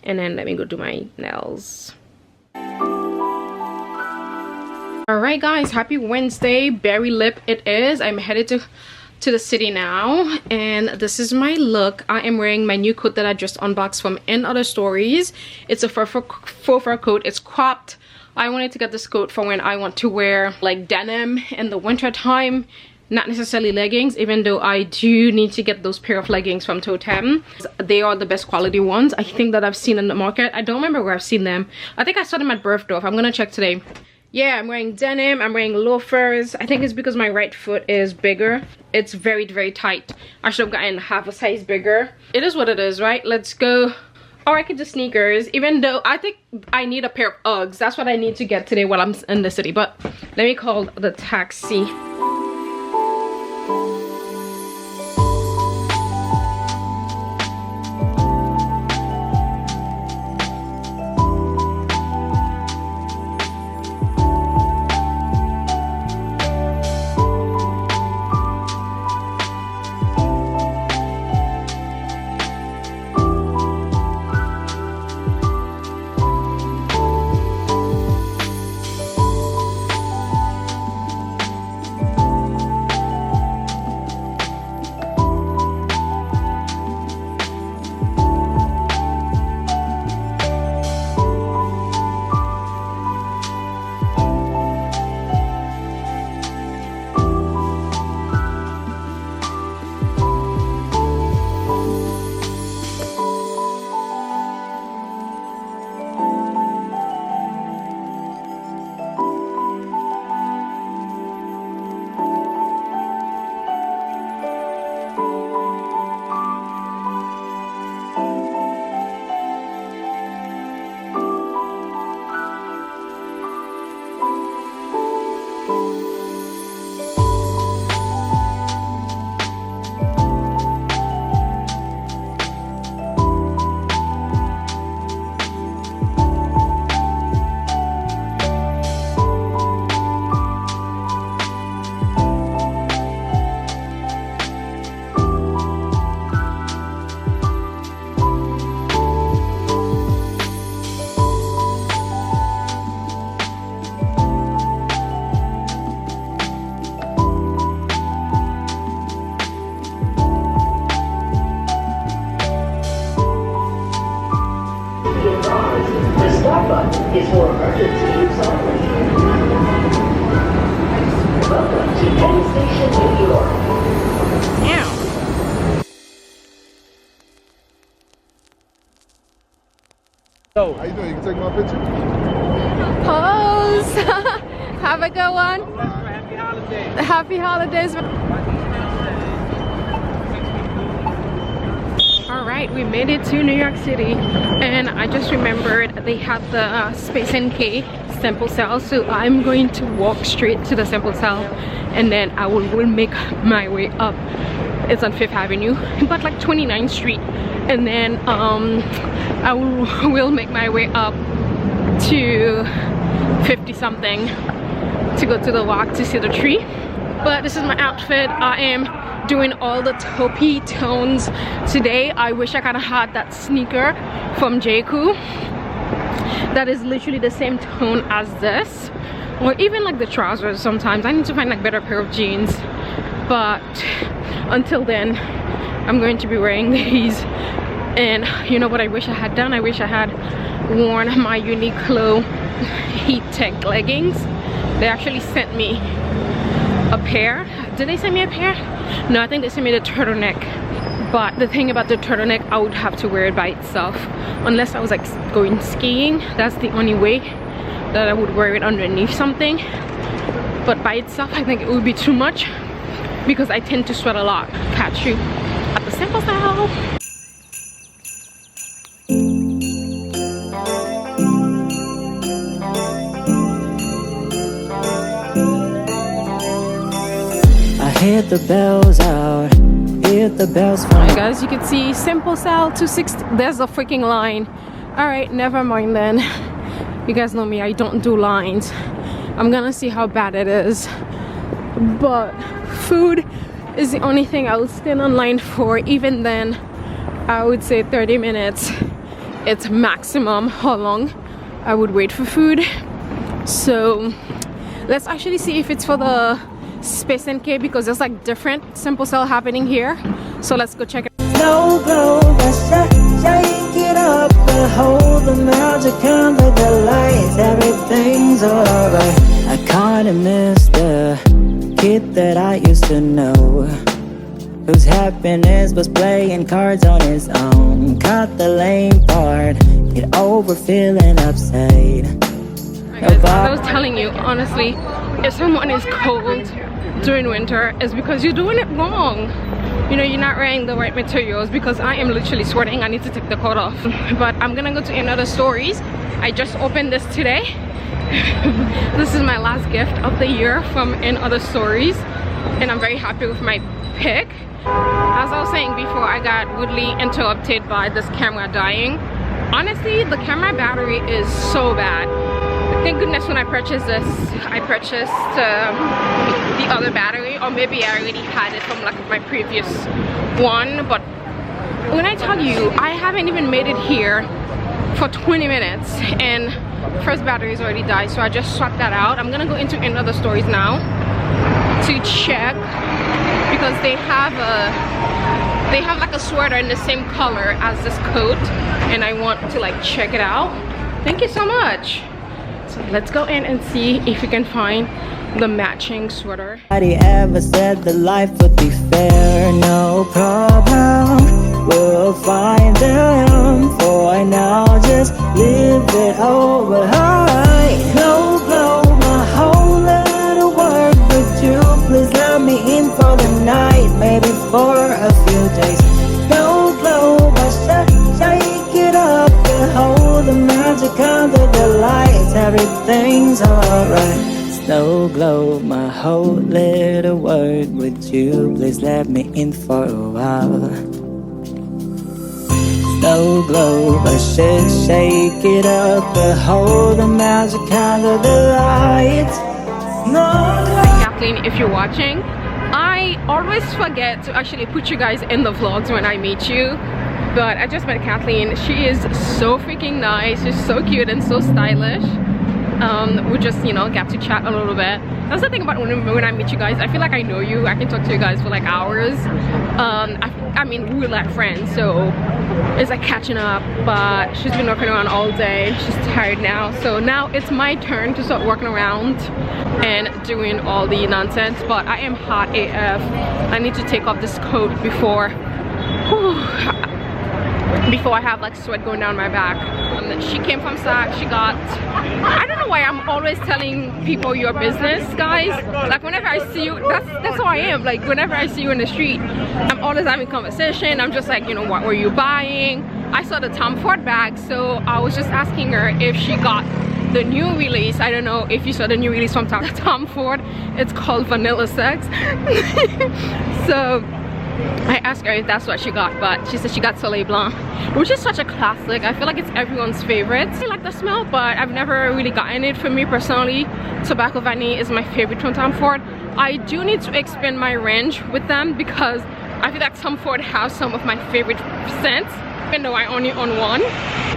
and then let me go do my nails. All right guys, happy Wednesday. Berry lip it is. I'm headed to the city now, and this is my look. I am wearing my new coat that I just unboxed from In Other Stories. It's a faux fur coat. It's cropped. I wanted to get this coat for when I want to wear like denim in the winter time, not necessarily leggings, even though I do need to get those pair of leggings from Totem. They are the best quality ones I think that I've seen in the market. I don't remember where I've seen them. I think I saw them at Bergdorf. I'm gonna check today. Yeah, I'm wearing denim. I'm wearing loafers. I think it's because my right foot is bigger. It's very tight. I should have gotten half a size bigger. It is what it is, right? Let's go. Or I could do sneakers, even though I think I need a pair of Uggs. That's what I need to get today while I'm in the city. But let me call the taxi. is for emergency use only. Welcome to Penn Station, New York. Yeah. Yo, how you doing? You can take my picture? Pose. Have a good one. Happy holidays. Happy holidays. All right, we made it to New York City, and I just remembered they had the Space NK sample cell, so I'm going to walk straight to the sample cell, and then I will make my way up. It's on 5th Avenue, but like 29th Street, and then I will make my way up to 50 something to go to the walk to see the tree. But this is my outfit. I am doing all the taupey tones today. I wish I kind of had that sneaker from J.Crew that is literally the same tone as this, or even like the trousers. Sometimes I need to find like better pair of jeans, but until then I'm going to be wearing these. And you know what I wish I had done? I wish I had worn my Uniqlo heat tech leggings. They actually sent me a pair. Did they send me a pair? No, I think they sent me the turtleneck. But the thing about the turtleneck, I would have to wear it by itself unless I was like going skiing. That's the only way that I would wear it underneath something. But by itself, I think it would be too much because I tend to sweat a lot. Catch you at the sample cell. Hit the bells out, hit the bells from. Alright guys, you can see sample cell 260. There's a freaking line. Alright, never mind then. You guys know me, I don't do lines. I'm gonna see how bad it is. But food is the only thing I would stand online for. Even then, I would say 30 minutes. It's maximum how long I would wait for food. So let's actually see if it's for the Space NK, because there's like different sample cell happening here. So let's go check it. No glow, but shake it up, but hold the magic under the lights. Everything's alright. I kinda miss the kid that I used to know, whose happiness was playing cards on his own. Cut the lame part, get over feeling upset. Guys, as I was telling you, honestly, if someone is cold during winter, it's because you're doing it wrong. You know, you're not wearing the right materials, because I am literally sweating. I need to take the coat off. But I'm gonna go to another stories. I just opened this today. This is my last gift of the year from In Other Stories, and I'm very happy with my pick. As I was saying before, I got rudely interrupted by this camera dying. Honestly, the camera battery is so bad. Thank goodness when I purchased this, I purchased the other battery, or maybe I already had it from like my previous one. But when I tell you, I haven't even made it here for 20 minutes and first battery is already died, so I just swapped that out. I'm gonna go into In Other Stories now to check, because they have like a sweater in the same color as this coat, and I want to like check it out. Thank you so much. So let's go in and see if we can find the matching sweater. Nobody ever said that life would be fair. No problem, we'll find them. For now, just live it over. Alright, no glow, my whole little world. Would you please let me in for the night, maybe for a few days? No glow, but shake it up and hold the magic under the lights. Everything's alright. Snow globe, my whole little world. Would you please let me in for a while? Snow globe, I should shake it up, but hold the magic under the lights. No globe. Kathleen, if you're watching, I always forget to actually put you guys in the vlogs when I meet you. But I just met Kathleen. She is so freaking nice. She's so cute and so stylish. We just, you know, got to chat a little bit, That's the thing about when I meet you guys. I feel like I know you. I can talk to you guys for like hours. I mean, we're like friends, so it's like catching up. But she's been working around all day. She's tired now, so now it's my turn to start working around and doing all the nonsense. But I am hot AF. I need to take off this coat before I have like sweat going down my back. She came from SAKS. She got, I don't know why I'm always telling people your business, guys. Like whenever I see you, that's how I am. Like whenever I see you in the street, I'm always having conversation. I'm just like, you know, what were you buying? I saw the Tom Ford bag, so I was just asking her if she got the new release. I don't know if you saw the new release from Tom Ford. It's called Vanilla Sex. So I asked her if that's what she got, but she said she got Soleil Blanc, which is such a classic. I feel like it's everyone's favorite. I like the smell, but I've never really gotten it. For me personally, Tobacco Vanille is my favorite from Tom Ford. I do need to expand my range with them because I feel like Tom Ford has some of my favorite scents, even though I only own one.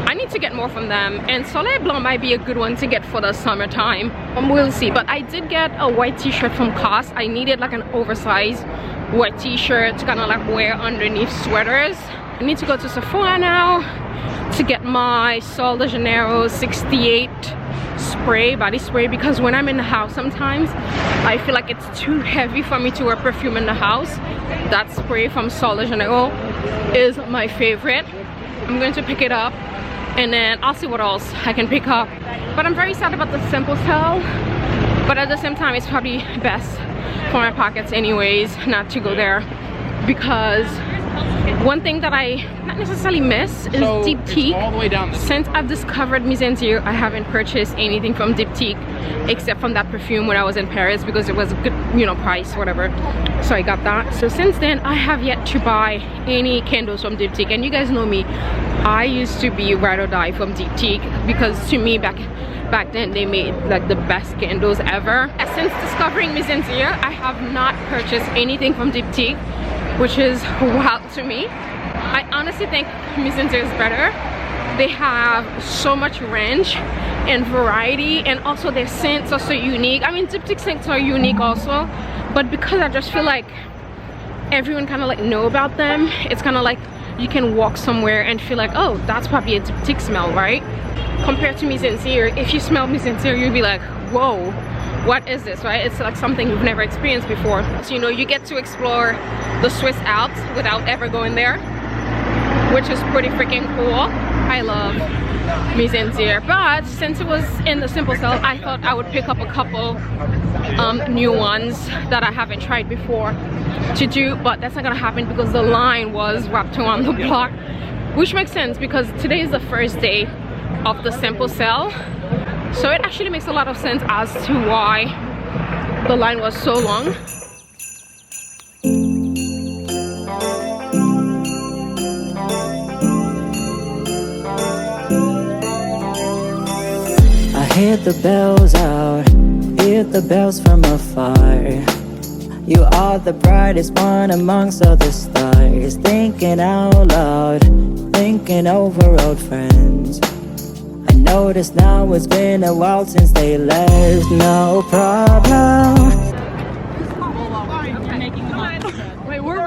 I need to get more from them, and Soleil Blanc might be a good one to get for the summertime. We'll see. But I did get a white t-shirt from COS. I needed like an oversized white t-shirt to kind of like wear underneath sweaters. I need to go to Sephora now to get my Sol de Janeiro 68 spray, body spray, because when I'm in the house sometimes I feel like it's too heavy for me to wear perfume in the house. That spray from Sol de Janeiro is my favorite. I'm going to pick it up and then I'll see what else I can pick up. But I'm very sad about the Simple Cell, but at the same time it's probably best for my pockets anyways not to go there, because one thing that I not necessarily miss is Diptyque. All the way down since I've discovered Mise en Cire, I haven't purchased anything from Diptyque except from that perfume when I was in Paris because it was a good, you know, price, whatever. So I got that. So since then I have yet to buy any candles from Diptyque, and you guys know me, I used to be ride or die from Diptyque because to me back then they made like the best candles ever. Since discovering Mise en Cire, I have not purchased anything from Diptyque, which is wild to me. I honestly think Mise en Cire is better. They have so much range and variety, and also their scents are so unique. I mean, Diptyque scents are unique also, but because I just feel like everyone kind of like know about them, it's kind of like you can walk somewhere and feel like, oh, that's probably a Diptyque smell, right? Compared to Mise en Cire, if you smell Mise en Cire, you'll be like, whoa, what is this, right? It's like something you've never experienced before. So, you know, you get to explore the Swiss Alps without ever going there, which is pretty freaking cool. I love Mise en Cire, but since it was in the Simple Cell, I thought I would pick up a couple new ones that I haven't tried before to do, but that's not gonna happen because the line was wrapped around the block, which makes sense because today is the first day of the Simple Cell, so it actually makes a lot of sense as to why the line was so long. I hear the bells out, hear the bells from afar. You are the brightest one amongst all the stars. Thinking out loud, thinking over old friends. I notice now it's been a while since they left. No problem. Wait, we're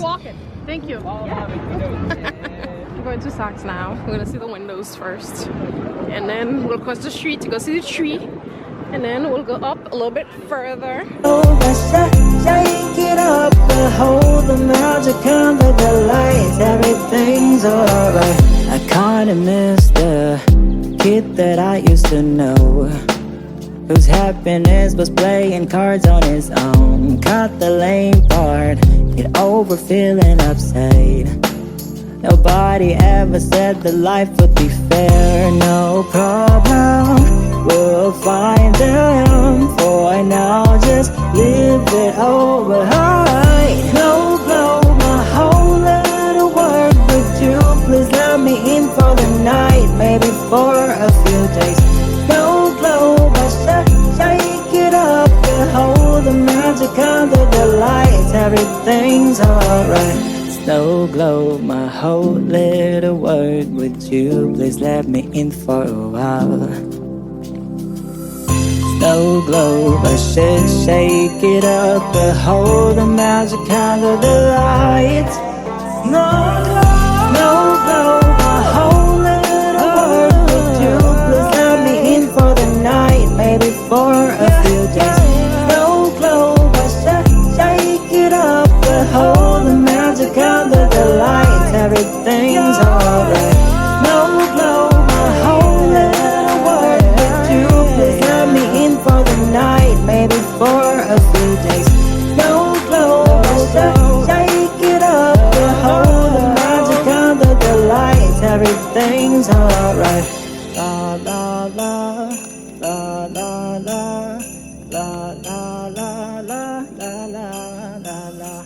walking. Thank you. I'm going to SAKS now. We're gonna see the windows first, and then we'll cross the street to go see the tree, and then we'll go up a little bit further. Oh, shake it up, behold the magic under the lights. Everything's alright. I kinda miss the kid that I used to know, whose happiness was playing cards on his own. Cut the lame part, get over feeling upset. Nobody ever said that life would be fair. No problem, we'll find them. For now, just live it over high. No blow, my whole little world with you. Please let me in for the night, maybe for a few days. No blow, but shake it up and hold the magic under the lights. Everything's alright. Snow glow, my whole little world with you. Please let me in for a while. no glow, but shake it up, behold the magic under the lights. No glow, no glow, a whole little world with you. Please let me in for the night, maybe for a few days. No glow, but shake it up, behold the magic under the lights. Everything's alright. No glow, a whole little world with you. Please let me in for the night, maybe for a few days. No glow, but shake it up, behold the magic under the lights. Everything's alright. La la la, la la la, la la la la la la la la.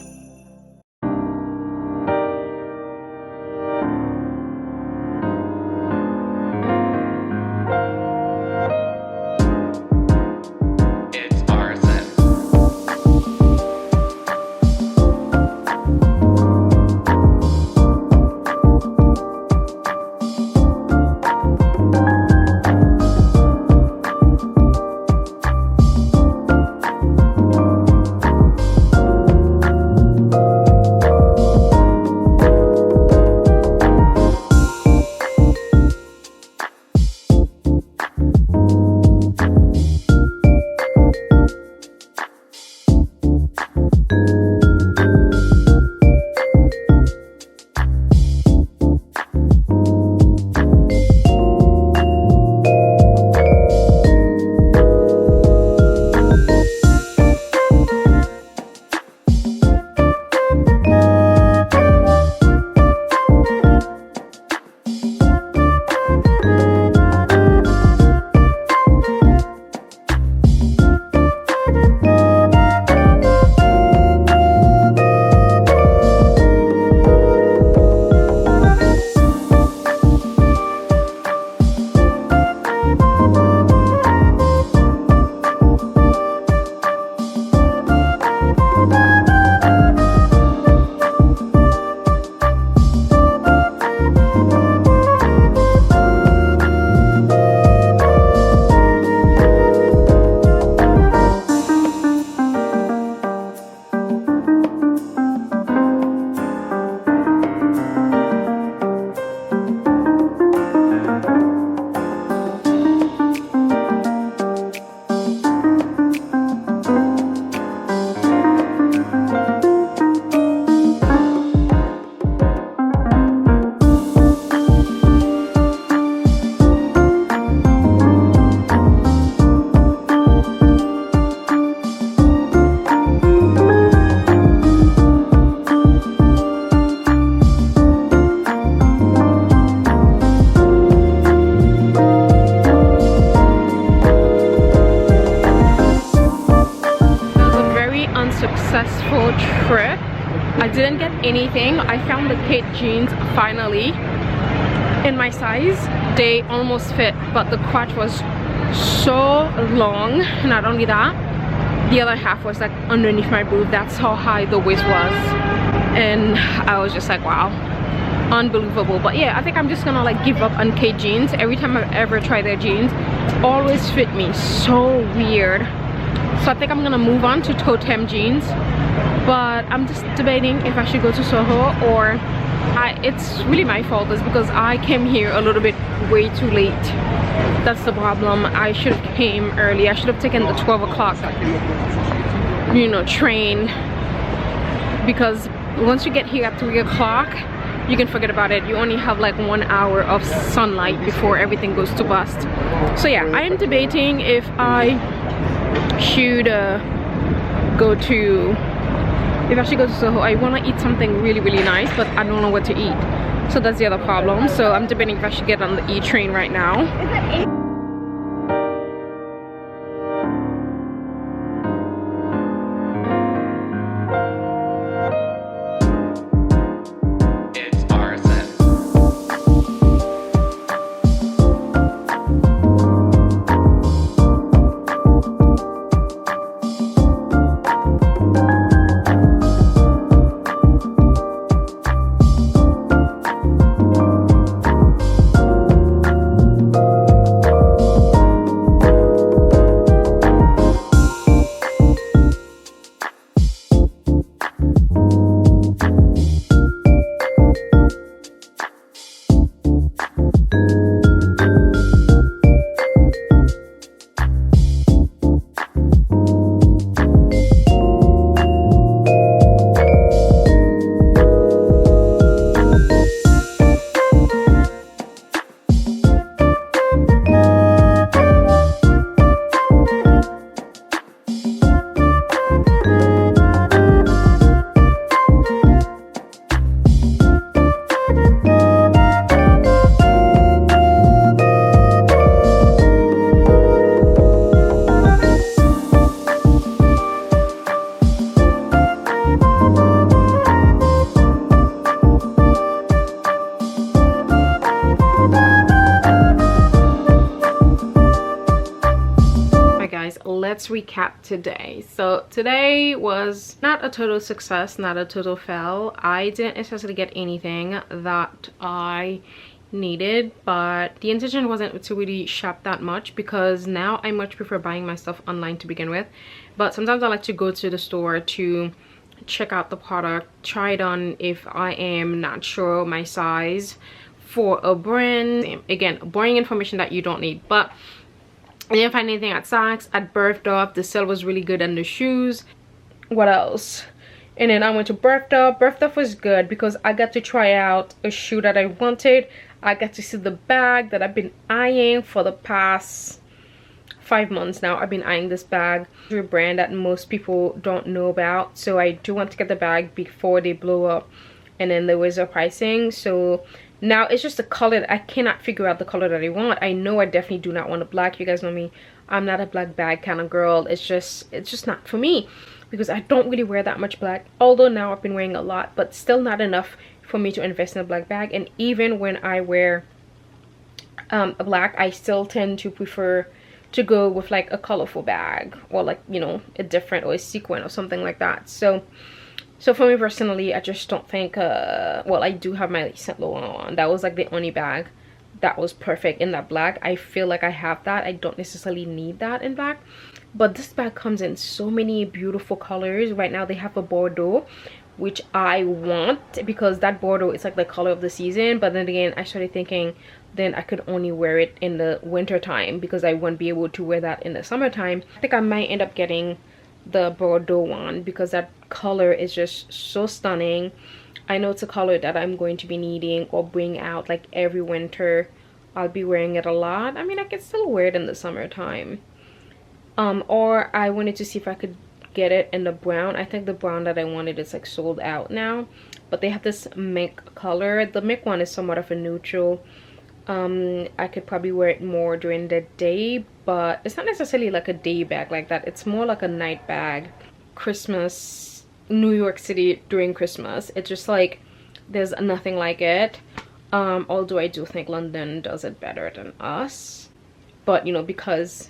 Successful trip. I didn't get anything. I found the kid jeans finally in my size. They almost fit, but the crotch was so long. Not only that, the other half was like underneath my boob. That's how high the waist was, and I was just like, wow, unbelievable. But yeah, I think I'm just gonna like give up on Kate jeans. Every time I've ever tried their jeans, always fit me so weird. So I think I'm gonna move on to Totem jeans, but I'm just debating if I should go to Soho or it's really my fault. It's because I came here a little bit way too late. That's the problem. I should have came early. I should have taken the 12 o'clock, you know, train, because once you get here at 3 o'clock, you can forget about it. You only have like 1 hour of sunlight before everything goes to bust. So yeah, I am debating if I should go to Soho. I want to eat something really nice, but I don't know what to eat. So that's the other problem. So I'm debating if I should get on the E train right now. recap today. So today was not a total success, not a total fail. I didn't necessarily get anything that I needed, but the intention wasn't to really shop that much because now I much prefer buying my stuff online to begin with. But sometimes I like to go to the store to check out the product, try it on if I am not sure my size for a brand. Again, boring information that you don't need. But I didn't find anything at SAKS. At Bergdorf, the sale was really good on the shoes. What else? And then I went to Bergdorf. Bergdorf was good because I got to try out a shoe that I wanted. I got to see the bag that I've been eyeing for the past 5 months now. I've been eyeing this bag. It's a brand that most people don't know about, so I do want to get the bag before they blow up and then there was a pricing. So now it's just the color that I cannot figure out the color that I want. I know I definitely do not want a black. You guys know me, I'm not a black bag kind of girl. It's just not for me because I don't really wear that much black, although now I've been wearing a lot, but still not enough for me to invest in a black bag. And even when I wear a black, I still tend to prefer to go with like a colorful bag or like, you know, a different or a sequin or something like that. So for me personally, I just don't think well, I do have my Saint Laurent on. That was like the only bag that was perfect in that black. I feel like I have that. I don't necessarily need that in black, but this bag comes in so many beautiful colors. Right now they have a Bordeaux, which I want because that Bordeaux is like the color of the season. But then again, I started thinking then I could only wear it in the winter time because I won't be able to wear that in the summertime. I think I might end up getting the Bordeaux one because that color is just so stunning. I know it's a color that I'm going to be needing or bring out like every winter. I'll be wearing it a lot. I mean, I could still wear it in the summertime. Or I wanted to see if I could get it in the brown. I think the brown that I wanted is like sold out now, but they have this mink color. The mink one is somewhat of a neutral. I could probably wear it more during the day, but it's not necessarily like a day bag like that. It's more like a night bag. Christmas, New York City during Christmas, it's just like there's nothing like it. Although I do think London does it better than us, but you know, because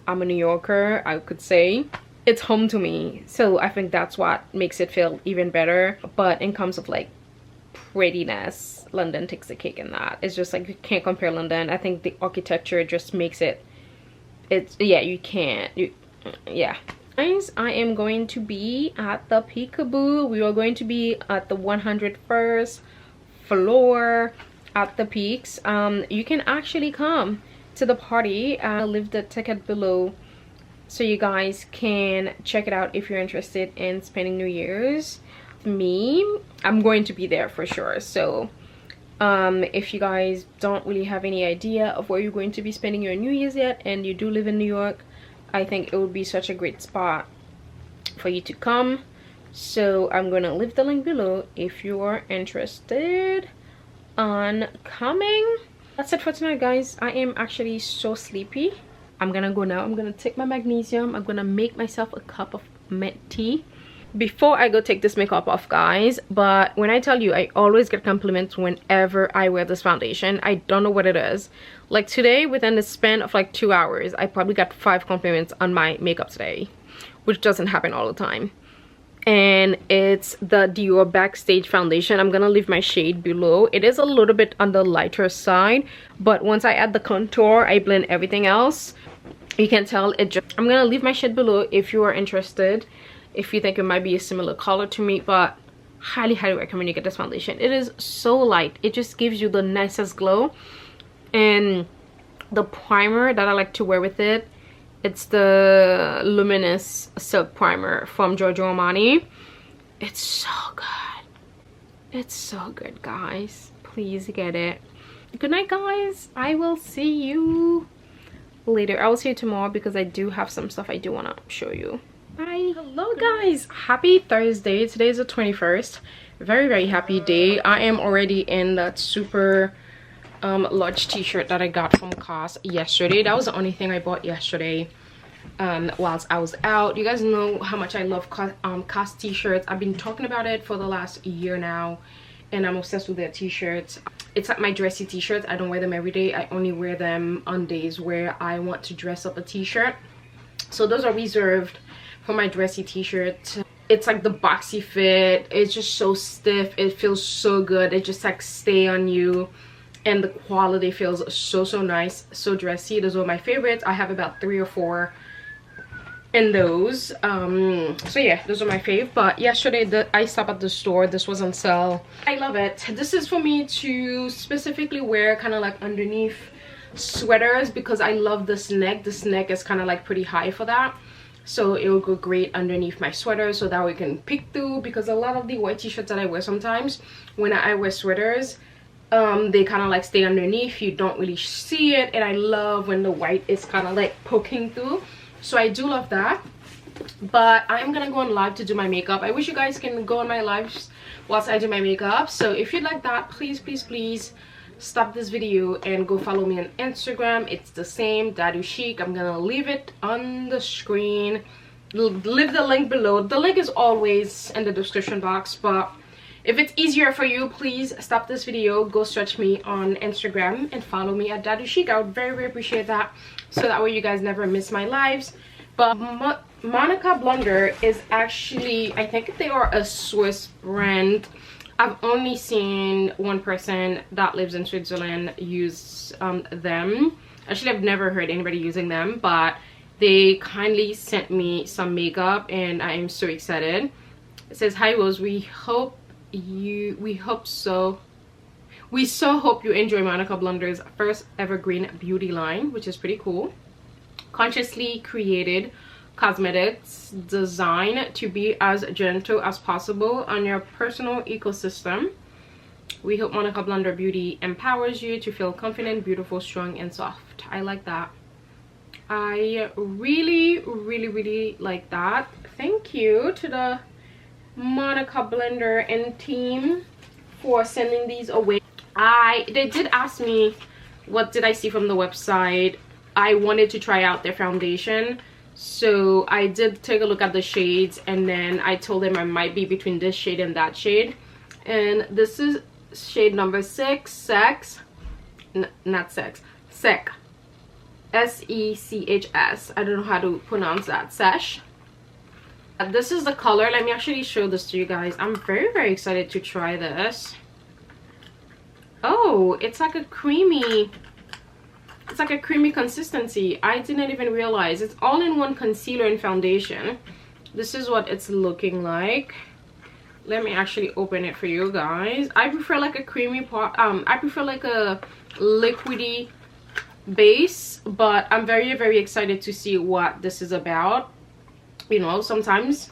I'm a New Yorker, I could say it's home to me, so I think that's what makes it feel even better. But in terms of like prettiness, London takes the cake in that. It's just like you can't compare London. I think the architecture just makes it, yeah, you can't, yeah. Guys, I am going to be at the Peekaboo. We are going to be at the 101st floor at the Peaks. You can actually come to the party. I'll leave the ticket below so you guys can check it out if you're interested in spending New Year's. Me, I'm going to be there for sure. So if you guys don't really have any idea of where you're going to be spending your New Year's yet and you do live in New York, I think it would be such a great spot for you to come. So I'm gonna leave the link below if you are interested on coming. That's it for tonight, guys. I am actually so sleepy. I'm gonna go now. I'm gonna take my magnesium. I'm gonna make myself a cup of mint tea before I go take this makeup off, guys. But when I tell you, I always get compliments whenever I wear this foundation. I don't know what it is. Like today, within the span of like 2 hours, I probably got 5 compliments on my makeup today, which doesn't happen all the time. And it's the Dior Backstage foundation. I'm gonna leave my shade below. It is a little bit on the lighter side, but once I add the contour, I blend everything else. You can tell it just, I'm gonna leave my shade below if you are interested, if you think it might be a similar color to me. But highly recommend you get this foundation. It is so light, it just gives you the nicest glow. And the primer that I like to wear with it, it's the Luminous Silk Primer from Giorgio Armani. It's so good. It's so good, guys. Please get it. Good night, guys. I will see you later. I will see you tomorrow because I do have some stuff I do want to show you. Bye. Hello, guys. Happy Thursday. Today is the 21st. Very happy day. I am already in that super large t-shirt that I got from COS yesterday. That was the only thing I bought yesterday whilst I was out. You guys know how much I love COS t-shirts. I've been talking about it for the last year now, and I'm obsessed with their t-shirts. It's like my dressy t-shirts. I don't wear them every day. I only wear them on days where I want to dress up a t-shirt. So those are reserved for my dressy t-shirt. It's like the boxy fit. It's just so stiff. It feels so good. It just like stay on you, and the quality feels so nice, so dressy. Those are my favorites. I have about 3 or 4 in those. So yeah, those are my fave. But yesterday I stopped at the store. This was on sale. I love it. This is for me to specifically wear kind of like underneath sweaters, because I love this neck. This neck is kind of like pretty high for that, so it will go great underneath my sweater, so that we can peek through. Because a lot of the white t-shirts that I wear, sometimes when I wear sweaters, they kind of like stay underneath, you don't really see it, and I love when the white is kind of like poking through. So I do love that. But I'm gonna go on live to do my makeup. I wish you guys can go on my lives whilst I do my makeup. So if you'd like that, please stop this video and go follow me on Instagram. It's the same, DadouChic. I'm gonna leave it on the screen, leave the link below. The link is always in the description box, but if it's easier for you, please stop this video, go search me on Instagram and follow me at DadouChic. I would very appreciate that, so that way you guys never miss my lives. But Monica Blunder is actually, I think they are a Swiss brand. I've only seen one person that lives in Switzerland use them. Actually, I've never heard anybody using them, but they kindly sent me some makeup and I am so excited. It says, "Hi Rose, we so hope you enjoy Monica Blunder's first evergreen beauty line," which is pretty cool. "Consciously created cosmetics designed to be as gentle as possible on your personal ecosystem. We hope Monica Blunder Beauty empowers you to feel confident, beautiful, strong, and soft." I like that. I really like that. Thank you to the Monica Blunder and team for sending these away. They did ask me what did I see from the website. I wanted to try out their foundation, so I did take a look at the shades, and then I told them I might be between this shade and that shade. And this is shade number 6, SAKS. Not SAKS, SEC. SECHS. I don't know how to pronounce that. Sesh. This is the color. Let me actually show this to you guys. I'm very excited to try this. Oh, it's like a creamy consistency. I didn't even realize. It's all-in-one concealer and foundation. This is what it's looking like. Let me actually open it for you guys. I prefer like a creamy part. I prefer like a liquidy base, but I'm very excited to see what this is about. You know, sometimes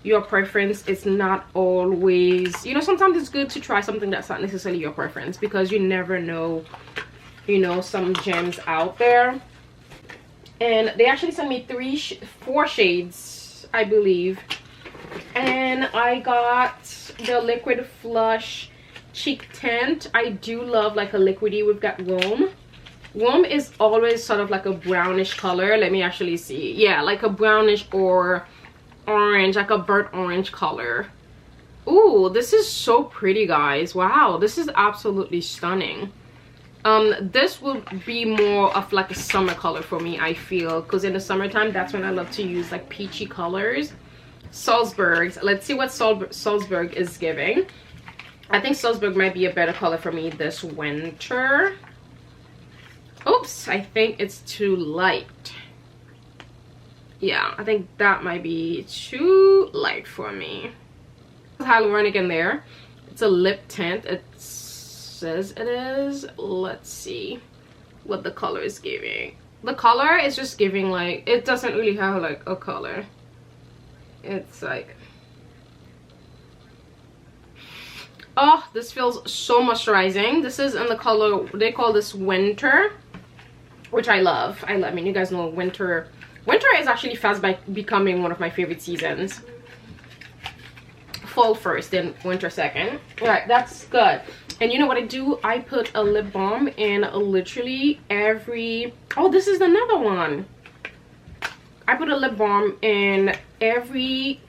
your preference is not always, you know, sometimes it's good to try something that's not necessarily your preference, because you never know, you know, some gems out there. And they actually sent me 4 shades, I believe. And I got the liquid flush cheek tint. I do love like a liquidy. We've got Rome. Rome is always sort of like a brownish color. Let me actually see. Yeah, like a brownish or orange, like a burnt orange color. Ooh, this is so pretty, guys. Wow, this is absolutely stunning. This will be more of like a summer color for me, I feel, because in the summertime, that's when I love to use like peachy colors. Salzburg. Let's see what Salzburg is giving. I think Salzburg might be a better color for me this winter. Oops, I think it's too light. Yeah, I think that might be too light for me. Hyaluronic in there. It's a lip tint. It says it is. Let's see what the color is giving. The color is just giving like, it doesn't really have like a color. It's like, oh, this feels so moisturizing. This is in the color, they call this winter, which I love. I mean, you guys know winter is actually fast by becoming one of my favorite seasons. Fall first, then winter second. All right, that's good. And you know what I do? I put a lip balm in literally every, oh, this is another one. I put a lip balm in every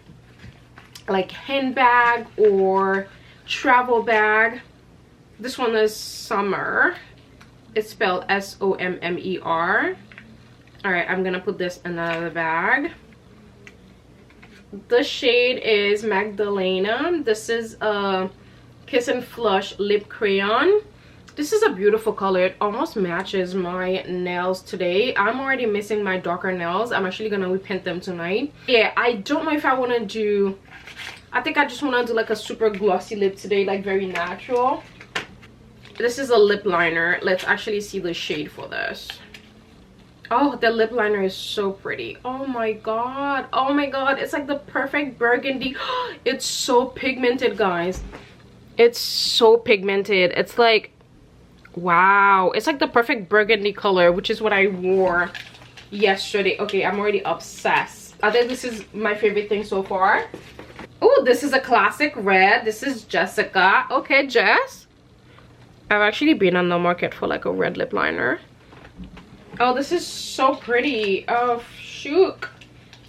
like handbag or travel bag. This one is Summer. It's spelled S-O-M-M-E-R. All right, I'm gonna put this in another bag. The shade is Magdalena. This is a Kiss and Flush lip crayon. This is a beautiful color. It almost matches my nails today. I'm already missing my darker nails. I'm actually gonna repaint them tonight. Yeah, I don't know if I want to do, I think I just want to do like a super glossy lip today, like very natural. This is a lip liner. Let's actually see the shade for this. Oh, the lip liner is so pretty. Oh my god. Oh my god. It's like the perfect burgundy. It's so pigmented, guys. It's so pigmented. It's like, wow. It's like the perfect burgundy color, which is what I wore yesterday. Okay, I'm already obsessed. I think this is my favorite thing so far. Oh, this is a classic red. This is Jessica. Okay, Jess. I've actually been on the market for like a red lip liner. Oh, this is so pretty. Oh, shoot.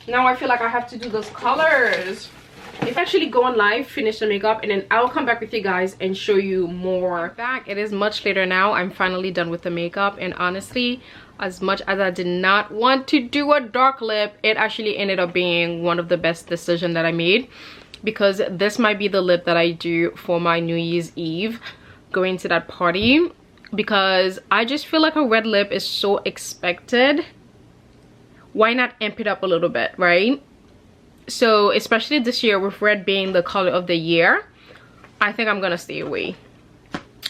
Now I feel like I have to do those colors. If I actually go on live, finish the makeup, and then I'll come back with you guys and show you more. Back, it is much later now. I'm finally done with the makeup, and honestly, as much as I did not want to do a dark lip, it actually ended up being one of the best decisions that I made, because this might be the lip that I do for my New Year's Eve, going to that party. Because I just feel like a red lip is so expected. Why not amp it up a little bit, right? So especially this year with red being the color of the year, I think I'm gonna stay away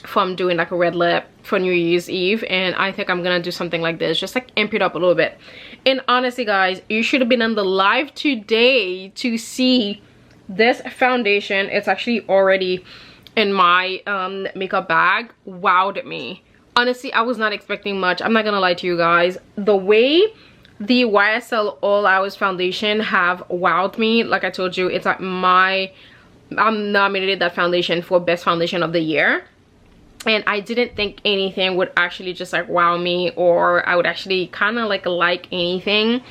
from doing like a red lip for New Year's Eve, and I think I'm gonna do something like this, just like amp it up a little bit. And honestly guys, you should have been on the live today to see this foundation. It's actually already in my makeup bag. Wowed me. Honestly, I was not expecting much. I'm not gonna lie to you guys. The way the YSL All Hours foundation have wowed me, like I told you, it's like I'm nominated that foundation for best foundation of the year, and I didn't think anything would actually just like wow me, or I would actually kind of like anything.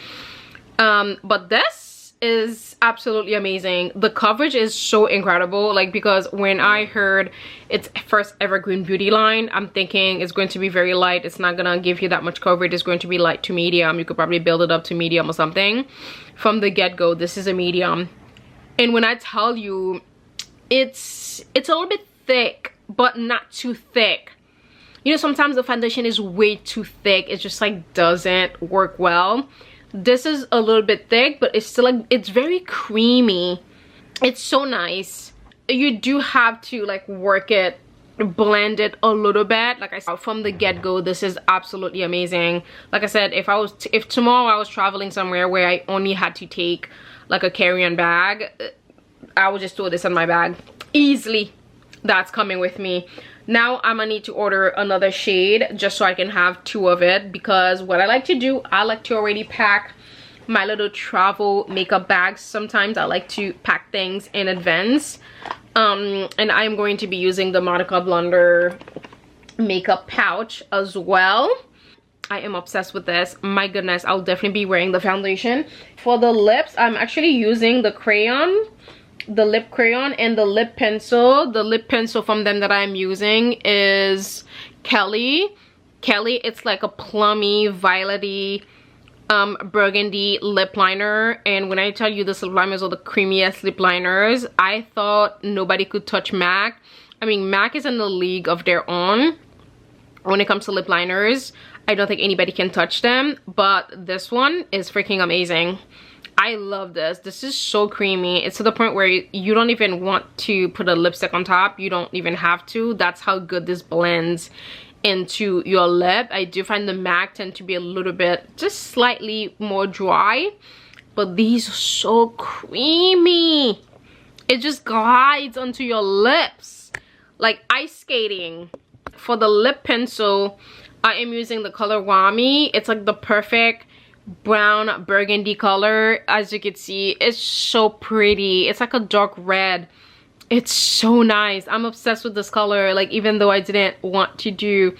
But this is absolutely amazing. The coverage is so incredible, like, because when I heard its first evergreen beauty line, I'm thinking it's going to be very light. It's not gonna give you that much coverage. It's going to be light to medium. You could probably build it up to medium or something. From the get-go, this is a medium, and when I tell you, it's a little bit thick, but not too thick. You know, sometimes the foundation is way too thick. It just like doesn't work well. This is a little bit thick, but it's still like, it's very creamy. It's so nice. You do have to like work it, blend it a little bit. Like I said from the get-go, this is absolutely amazing. Like I said, if tomorrow I was traveling somewhere where I only had to take like a carry-on bag, I would just throw this in my bag easily. That's coming with me. Now I'm gonna need to order another shade just so I can have two of it, because what I like to do, I like to already pack my little travel makeup bags. Sometimes I like to pack things in advance, and I'm going to be using the Monica Blonder makeup pouch as well. I am obsessed with this. My goodness, I'll definitely be wearing the foundation. For the lips, I'm actually using the crayon, the lip crayon, and the lip pencil. The lip pencil from them that I'm using is Kelly. It's like a plummy, violety, burgundy lip liner. And when I tell you this lip liners are the creamiest lip liners, I thought nobody could touch MAC. I mean, MAC is in the league of their own when it comes to lip liners. I don't think anybody can touch them, but this one is freaking amazing. I love this. This is so creamy. It's to the point where you don't even want to put a lipstick on top. You don't even have to. That's how good this blends into your lip. I do find the MAC tend to be a little bit, just slightly more dry, but these are so creamy. It just glides onto your lips like ice skating. For the lip pencil, I am using the color Wami. It's like the perfect brown burgundy color. As you can see, it's so pretty. It's like a dark red. It's so nice. I'm obsessed with this color. Like, even though I didn't want to do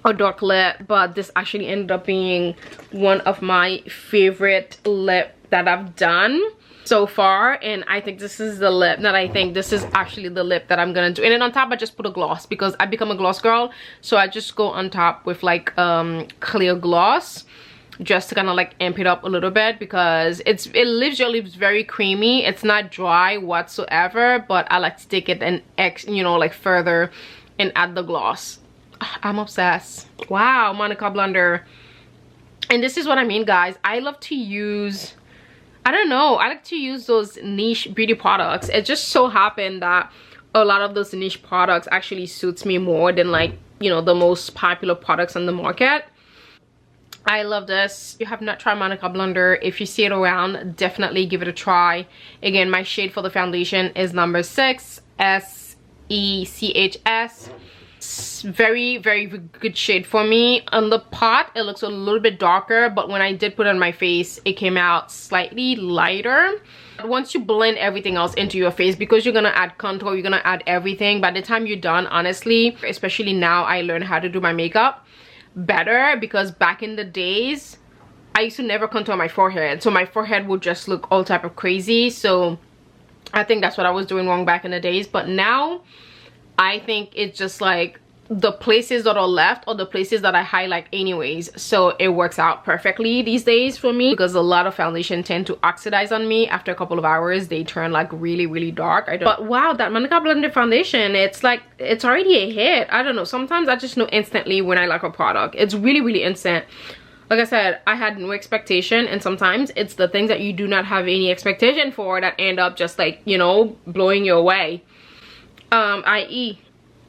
a dark lip, but this actually ended up being one of my favorite lip that I've done so far. And I think this is the lip that I think this is actually the lip that I'm gonna do. And then on top I just put a gloss, because I become a gloss girl, so I just go on top with like clear gloss. just to kind of like amp it up a little bit, because it leaves your lips very creamy. It's not dry whatsoever, but I like to take it and like further and add the gloss. I'm obsessed. Wow, Monica blender. And this is what I mean, guys. I love to use, I don't know, I like to use those niche beauty products. It just so happened that a lot of those niche products actually suits me more than like, you know, the most popular products on the market. I love this. If you have not tried Monica blender, if you see it around, definitely give it a try. Again, my shade for the foundation is number 6, SEKS. Very, very good shade for me. On the pot it looks a little bit darker, but when I did put it on my face, it came out slightly lighter. Once you blend everything else into your face, because you're gonna add contour, you're gonna add everything, by the time you're done, honestly, especially now, I learned how to do my makeup better, because back in the days I used to never contour my forehead, so my forehead would just look all type of crazy. So I think that's what I was doing wrong back in the days, but now I think it's just like the places that are left or the places that I highlight anyways, so it works out perfectly these days for me, because a lot of foundation tend to oxidize on me. After a couple of hours they turn like really dark. But wow, that Monica blender foundation, it's like, it's already a hit. I don't know, sometimes I just know instantly when I like a product. It's really instant. Like I said, I had no expectation, and sometimes it's the things that you do not have any expectation for that end up just like, you know, blowing you away. I.e.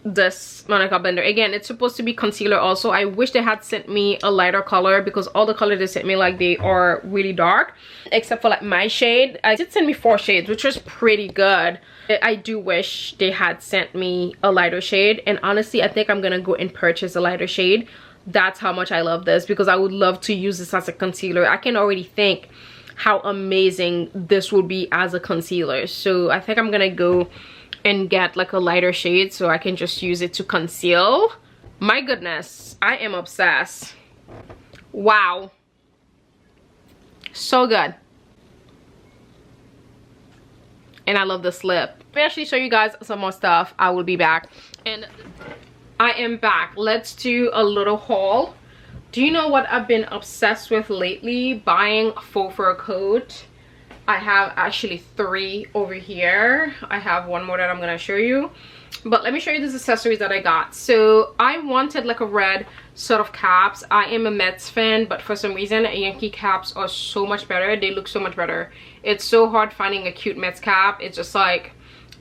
this Monica blender. Again, it's supposed to be concealer also. I wish they had sent me a lighter color, because all the colors they sent me, like, they are really dark, except for like my shade. I did send me 4 shades, which was pretty good. I do wish they had sent me a lighter shade, and honestly I think I'm gonna go and purchase a lighter shade. That's how much I love this, because I would love to use this as a concealer. I can already think how amazing this will be as a concealer, so I think I'm gonna go and get like a lighter shade so I can just use it to conceal. My goodness, I am obsessed. Wow, so good. And I love this lip. If I actually show you guys some more stuff, I will be back. And I am back. Let's do a little haul. Do you know what I've been obsessed with lately? Buying a faux fur coat. I have actually 3 over here. I have one more that I'm gonna show you, but let me show you these accessories that I got. So I wanted like a red sort of caps. I am a Mets fan, but for some reason Yankee caps are so much better. They look so much better. It's so hard finding a cute Mets cap. It's just like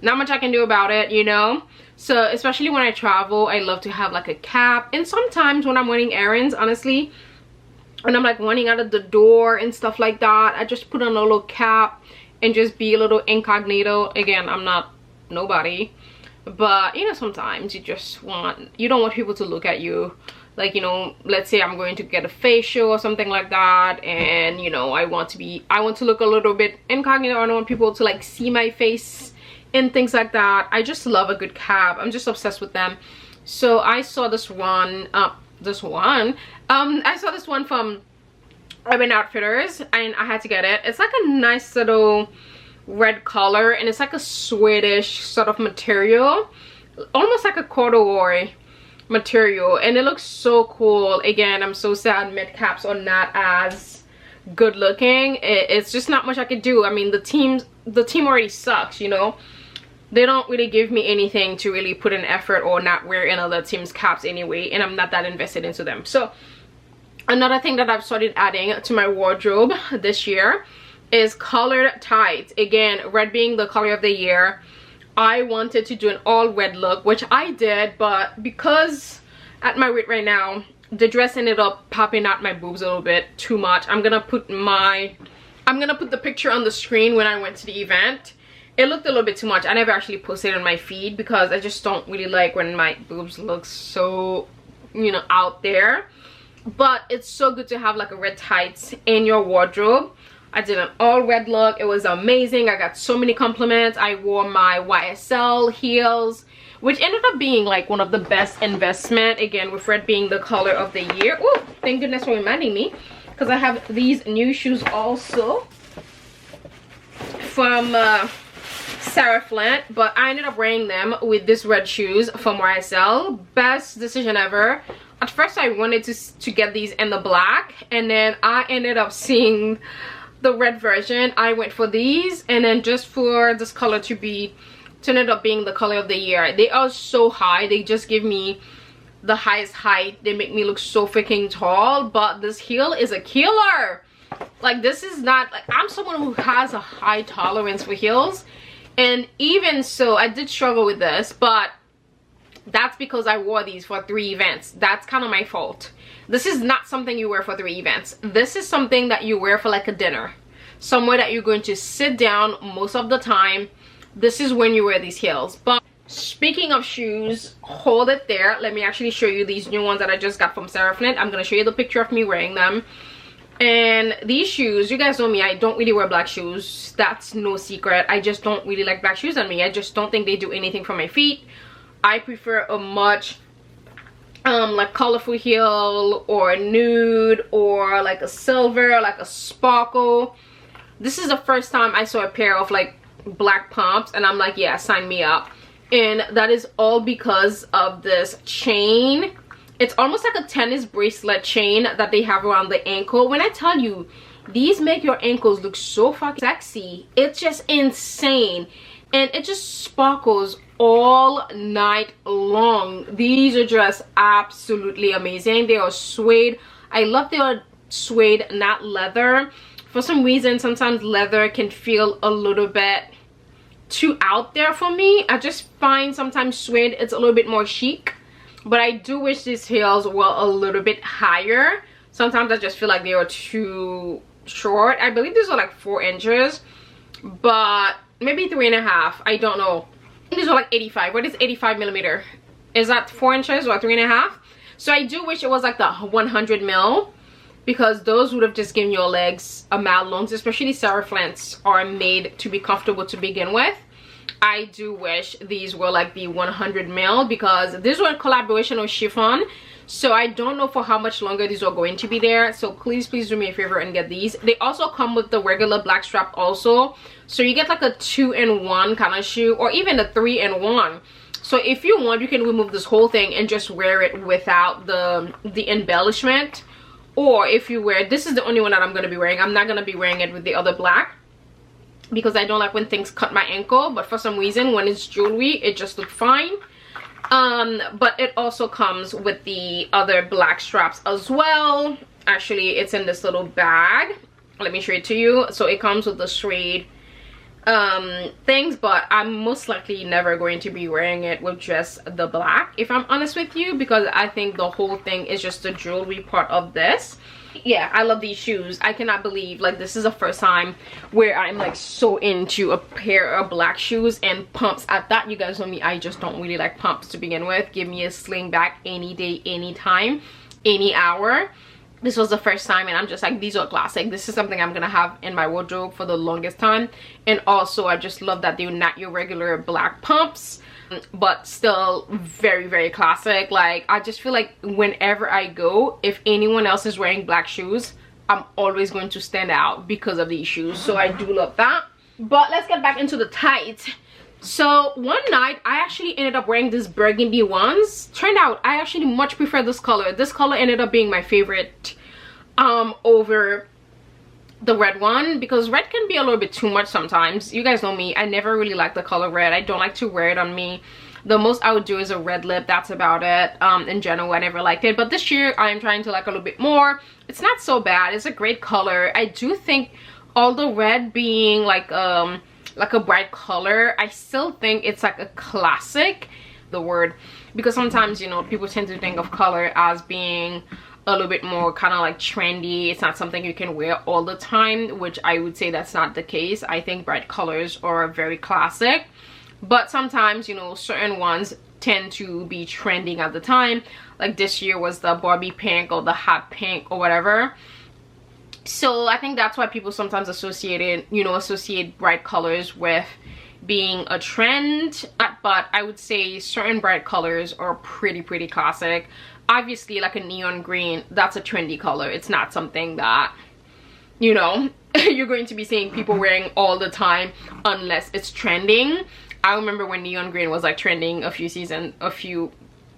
not much I can do about it, you know. So especially when I travel, I love to have like a cap, and sometimes when I'm running errands, honestly, and I'm like running out of the door and stuff like that, I just put on a little cap and just be a little incognito. Again, I'm not nobody, but you know, sometimes you just you don't want people to look at you. Like, you know, let's say I'm going to get a facial or something like that, and you know, I want to look a little bit incognito. I don't want people to like see my face and things like that. I just love a good cap. I'm just obsessed with them. So I saw this one I saw this one from Urban Outfitters, and I had to get it. It's like a nice little red color, and it's like a Swedish sort of material, almost like a corduroy material, and it looks so cool. Again, I'm so sad mid caps are not as good looking. It's just not much I could do. I mean, the team already sucks, you know. They don't really give me anything to really put an effort or not wear another team's caps anyway, and I'm not that invested into them. So another thing that I've started adding to my wardrobe this year is colored tights. Again, red being the color of the year. I wanted to do an all red look, which I did, but because at my weight right now, the dress ended up popping out my boobs a little bit too much. I'm gonna put the picture on the screen when I went to the event. It looked a little bit too much. I never actually posted it on my feed because I just don't really like when my boobs look so, you know, out there. But it's so good to have like a red tights in your wardrobe. I did an all red look. It was amazing. I got so many compliments. I wore my YSL heels, which ended up being like one of the best investment. Again, with red being the color of the year. Oh, thank goodness for reminding me, because I have these new shoes also from Sarah Flint, but I ended up wearing them with this red shoes from YSL. Best decision ever. At first I wanted to get these in the black, and then I ended up seeing the red version. I went for these, and then just for this color to ended up being the color of the year. They are so high, they just give me the highest height. They make me look so freaking tall, but this heel is a killer. Like, this is not like, I'm someone who has a high tolerance for heels, and even so I did struggle with this, but that's because I wore these for 3 events. That's kind of my fault. This is not something you wear for 3 events. This is something that you wear for like a dinner, somewhere that you're going to sit down most of the time. This is when you wear these heels. But speaking of shoes, hold it there. Let me actually show you these new ones that I just got from Sarah Flint. I'm going to show you the picture of me wearing them. And these shoes, you guys know me, I don't really wear black shoes. That's no secret. I just don't really like black shoes on me. I just don't think they do anything for my feet. I prefer a much like colorful heel, or nude, or like a silver, like a sparkle. This is the first time I saw a pair of like black pumps, and I'm like, yeah, sign me up. And that is all because of this chain. It's almost like a tennis bracelet chain that they have around the ankle. When I tell you, these make your ankles look so fucking sexy. It's just insane, and it just sparkles all night long. These are just absolutely amazing. They are suede. I love their suede, not leather. For some reason, sometimes leather can feel a little bit too out there for me. I just find sometimes suede, it's a little bit more chic. But I do wish these heels were a little bit higher. Sometimes I just feel like they are too short. I believe these are like 4 inches, but maybe 3.5. I don't know. These are like 85. What is 85 millimeter? Is that 4 inches or 3.5? So I do wish it was like the 100 mil, because those would have just given your legs a mad lungs. Especially Sarah Flint's are made to be comfortable to begin with. I do wish these were like the 100 mil, because these were a collaboration with chiffon. So I don't know for how much longer these are going to be there. So please do me a favor and get these. They also come with the regular black strap also. So you get like a 2-in-1 kind of shoe, or even a 3-in-1. So if you want, you can remove this whole thing and just wear it without the embellishment. Or if you wear, this is the only one that I'm going to be wearing. I'm not going to be wearing it with the other black, because I don't like when things cut my ankle. But for some reason, when it's jewelry, it just looks fine. But it also comes with the other black straps as well. Actually, it's in this little bag. Let me show it to you. So it comes with the suede things, but I'm most likely never going to be wearing it with just the black, if I'm honest with you, because I think the whole thing is just the jewelry part of this. Yeah, I love these shoes. I cannot believe, like, this is the first time where I'm like so into a pair of black shoes and pumps at that. You guys know me, I just don't really like pumps to begin with. Give me a sling back any day, anytime, any hour. This was the first time, and I'm just like, these are classic. This is something I'm gonna have in my wardrobe for the longest time. And also, I just love that they're not your regular black pumps, but still very, very classic. Like, I just feel like whenever I go, if anyone else is wearing black shoes, I'm always going to stand out because of these shoes. So I do love that. But let's get back into the tights. So one night I actually ended up wearing these burgundy ones. Turned out I actually much prefer this color. This color ended up being my favorite over the red one, because red can be a little bit too much sometimes. You guys know me, I never really like the color red. I don't like to wear it on me. The most I would do is a red lip. That's about it. In general, I never liked it, but this year I'm trying to like a little bit more. It's not so bad. It's a great color. I do think, although red being like a bright color, I still think it's like a classic, the word, because sometimes, you know, people tend to think of color as being a little bit more kind of like trendy. It's not something you can wear all the time, which I would say that's not the case. I think bright colors are very classic, but sometimes, you know, certain ones tend to be trending at the time. Like this year was the Barbie pink or the hot pink or whatever. So I think that's why people sometimes associate bright colors with being a trend. But I would say certain bright colors are pretty classic. Obviously, like a neon green, that's a trendy color. It's not something that, you know, you're going to be seeing people wearing all the time unless it's trending. I remember when neon green was like trending a few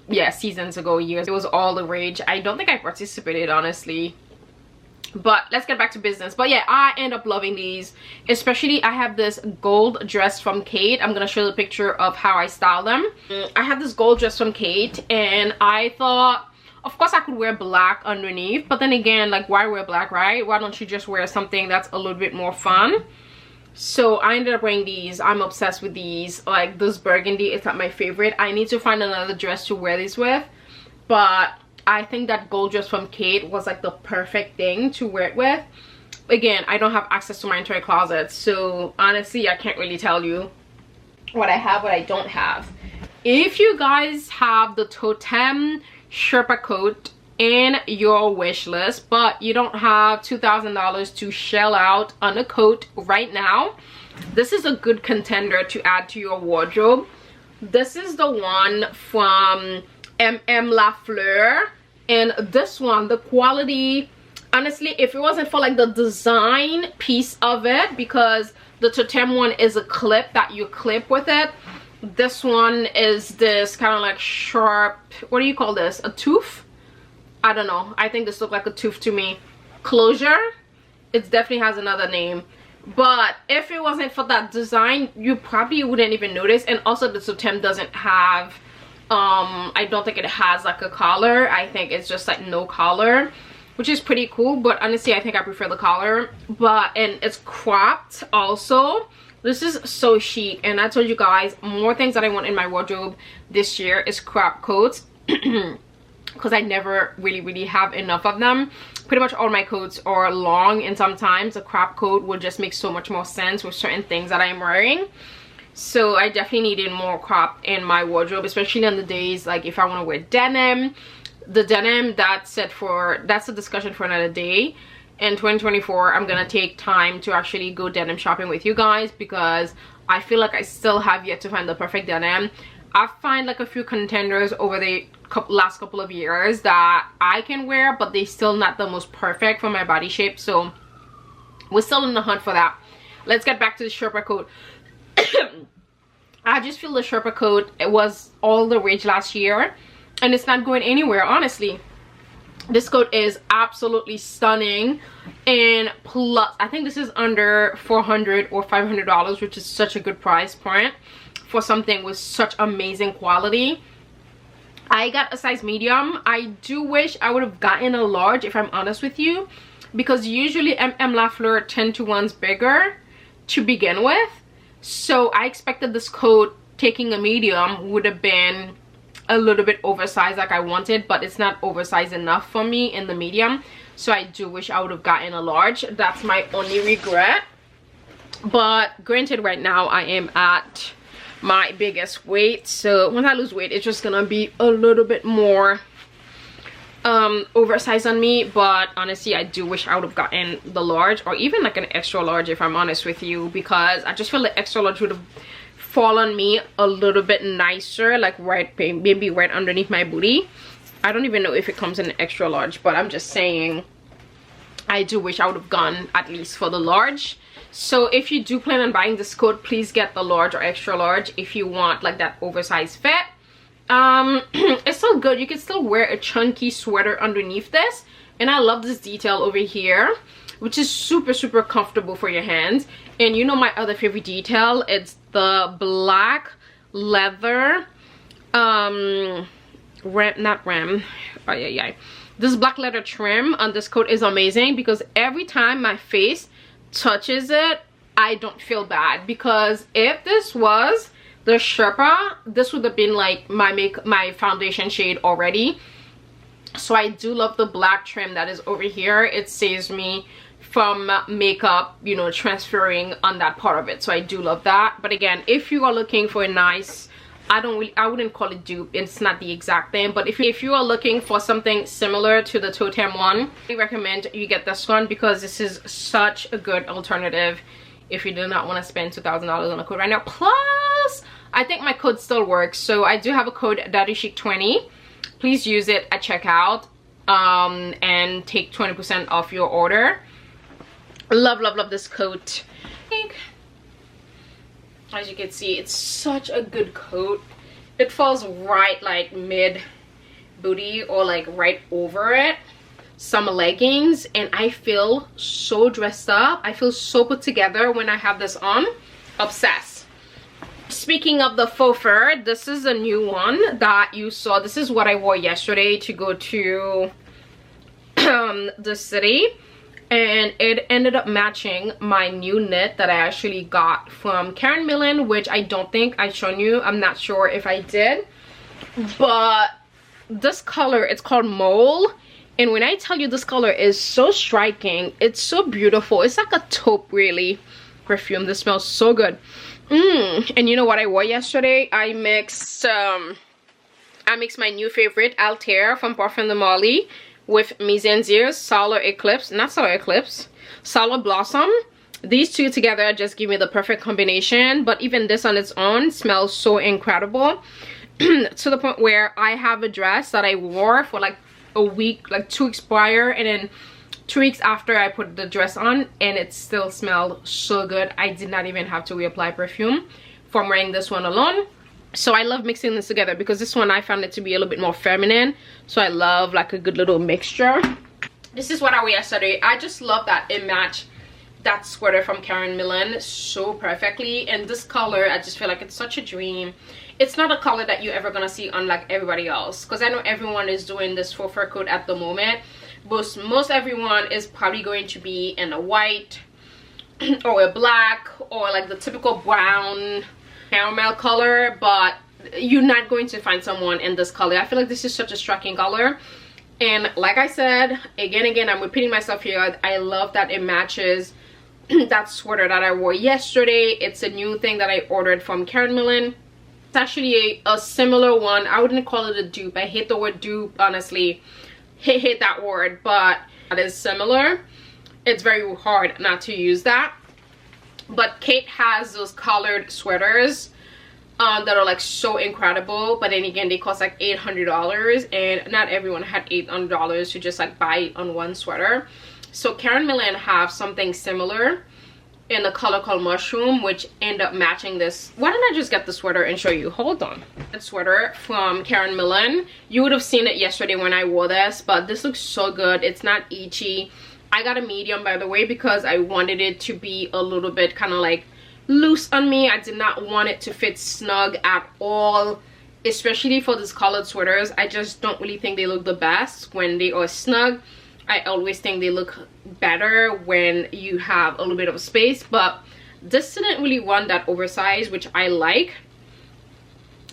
yeah, seasons ago, years. It was all the rage. I don't think I participated, honestly. But let's get back to business. But yeah, I end up loving these. Especially, I have this gold dress from Kate. I'm gonna show you the picture of how I style them. I have this gold dress from Kate, and I thought, of course I could wear black underneath, but then again, like, why wear black, right? Why don't you just wear something that's a little bit more fun? So I ended up wearing these. I'm obsessed with these. Like, this burgundy is not my favorite. I need to find another dress to wear these with, but I think that gold dress from Kate was like the perfect thing to wear it with. Again, I don't have access to my entire closet, so honestly I can't really tell you what I have, what I don't have. If you guys have the Totem Sherpa coat in your wish list, but you don't have $2,000 to shell out on a coat right now, this is a good contender to add to your wardrobe. This is the one from La Fleur, and this one, the quality, honestly, if it wasn't for like the design piece of it, because the Totem one is a clip that you clip with it, this one is this kind of like sharp, what do you call this, a tooth? I don't know, I think this looked like a tooth to me. Closure, it definitely has another name. But if it wasn't for that design, you probably wouldn't even notice. And also the Totem doesn't have I don't think it has like a collar. I think it's just like no collar, which is pretty cool, but honestly I think I prefer the collar. And it's cropped also. This is so chic, and I told you guys, more things that I want in my wardrobe this year is crop coats because I never really have enough of them. Pretty much all my coats are long, and sometimes a crop coat would just make so much more sense with certain things that I'm wearing. So I definitely needed more crop in my wardrobe, especially on the days like if I want to wear denim. The denim, that's a discussion for another day. In 2024, I'm gonna take time to actually go denim shopping with you guys, because I feel like I still have yet to find the perfect denim. I find like a few contenders over the last couple of years that I can wear, but they still not the most perfect for my body shape. So we're still in the hunt for that. Let's get back to the Sherpa coat. I just feel the Sherpa coat, it was all the rage last year, and it's not going anywhere, honestly. This coat is absolutely stunning, and plus I think this is under $400 or $500, which is such a good price point for something with such amazing quality. I got a size medium. I do wish I would have gotten a large, if I'm honest with you, because usually La Fleur 10 to 1's bigger to begin with. So I expected this coat, taking a medium, would have been a little bit oversized like I wanted, but it's not oversized enough for me in the medium. So I do wish I would have gotten a large. That's my only regret. But granted, right now I am at my biggest weight, so when I lose weight it's just gonna be a little bit more oversized on me. But honestly, I do wish I would have gotten the large, or even like an extra large, if I'm honest with you, because I just feel the extra large would have fallen me a little bit nicer, like maybe right underneath my booty. I don't even know if it comes in an extra large, but I'm just saying I do wish I would have gone at least for the large. So if you do plan on buying this coat, please get the large or extra large if you want like that oversized fit. It's still good. You can still wear a chunky sweater underneath this, and I love this detail over here, which is super comfortable for your hands. And you know my other favorite detail, it's the black leather this black leather trim on this coat is amazing, because every time my face touches it I don't feel bad, because if this was the Sherpa, this would have been like my foundation shade already. So I do love the black trim that is over here. It saves me from makeup, you know, transferring on that part of it. So I do love that. But again, if you are looking for a nice, I wouldn't call it dupe, it's not the exact thing, but if you are looking for something similar to the Totem one, I recommend you get this one, because this is such a good alternative if you do not want to spend $2,000 on a coat right now. Plus I think my code still works, so I do have a code DadouChic20. Please use it at checkout and take 20% off your order. Love this coat. As you can see, it's such a good coat. It falls right like mid booty or like right over it, some leggings, and I feel so dressed up. I feel so put together when I have this on. Obsessed. Speaking of the faux fur, this is a new one that you saw. This is what I wore yesterday to go to the city, and it ended up matching my new knit that I actually got from Karen Millen, which I don't think I've shown you. I'm not sure if I did, but this color, it's called Mole, and when I tell you this color is so striking, it's so beautiful. It's like a taupe really perfume. This smells so good. And you know what I wore yesterday? I mixed my new favorite Altair from Parfum de Marly with Mise en Zier's Solar Eclipse, not Solar Eclipse, Solar Blossom. These two together just give me the perfect combination, but even this on its own smells so incredible to the point where I have a dress that I wore for like a week, like 2 weeks prior, and then 2 weeks after I put the dress on, and it still smelled so good. I did not even have to reapply perfume from wearing this one alone. So I love mixing this together because this one I found it to be a little bit more feminine, so I love like a good little mixture. This is what I wore yesterday. I just love that it matched that sweater from Karen Millen so perfectly, and this color, I just feel like it's such a dream. It's not a color that you're ever gonna see on like everybody else, because I know everyone is doing this faux fur coat at the moment, but most everyone is probably going to be in a white or a black or like the typical brown caramel color, but you're not going to find someone in this color. I feel like this is such a striking color, and like I said, again, I'm repeating myself here, I love that it matches that sweater that I wore yesterday. It's a new thing that I ordered from Karen Millen. It's actually a similar one. I wouldn't call it a dupe. I hate the word dupe, honestly. Hate that word, but it is similar. It's very hard not to use that. But Kate has those collared sweaters that are like so incredible, but then again they cost like $800, and not everyone had $800 to just like buy on one sweater. So Karen Millen have something similar in a color called Mushroom, which end up matching this. Why don't I just get the sweater and show you? Hold on. That sweater from Karen Millen, you would have seen it yesterday when I wore this, but this looks so good. It's not itchy. I got a medium, by the way, because I wanted it to be a little bit kind of like loose on me. I did not want it to fit snug at all, especially for these collared sweaters. I just don't really think they look the best when they are snug. I always think they look better when you have a little bit of space, but this didn't really run that oversized, which I like.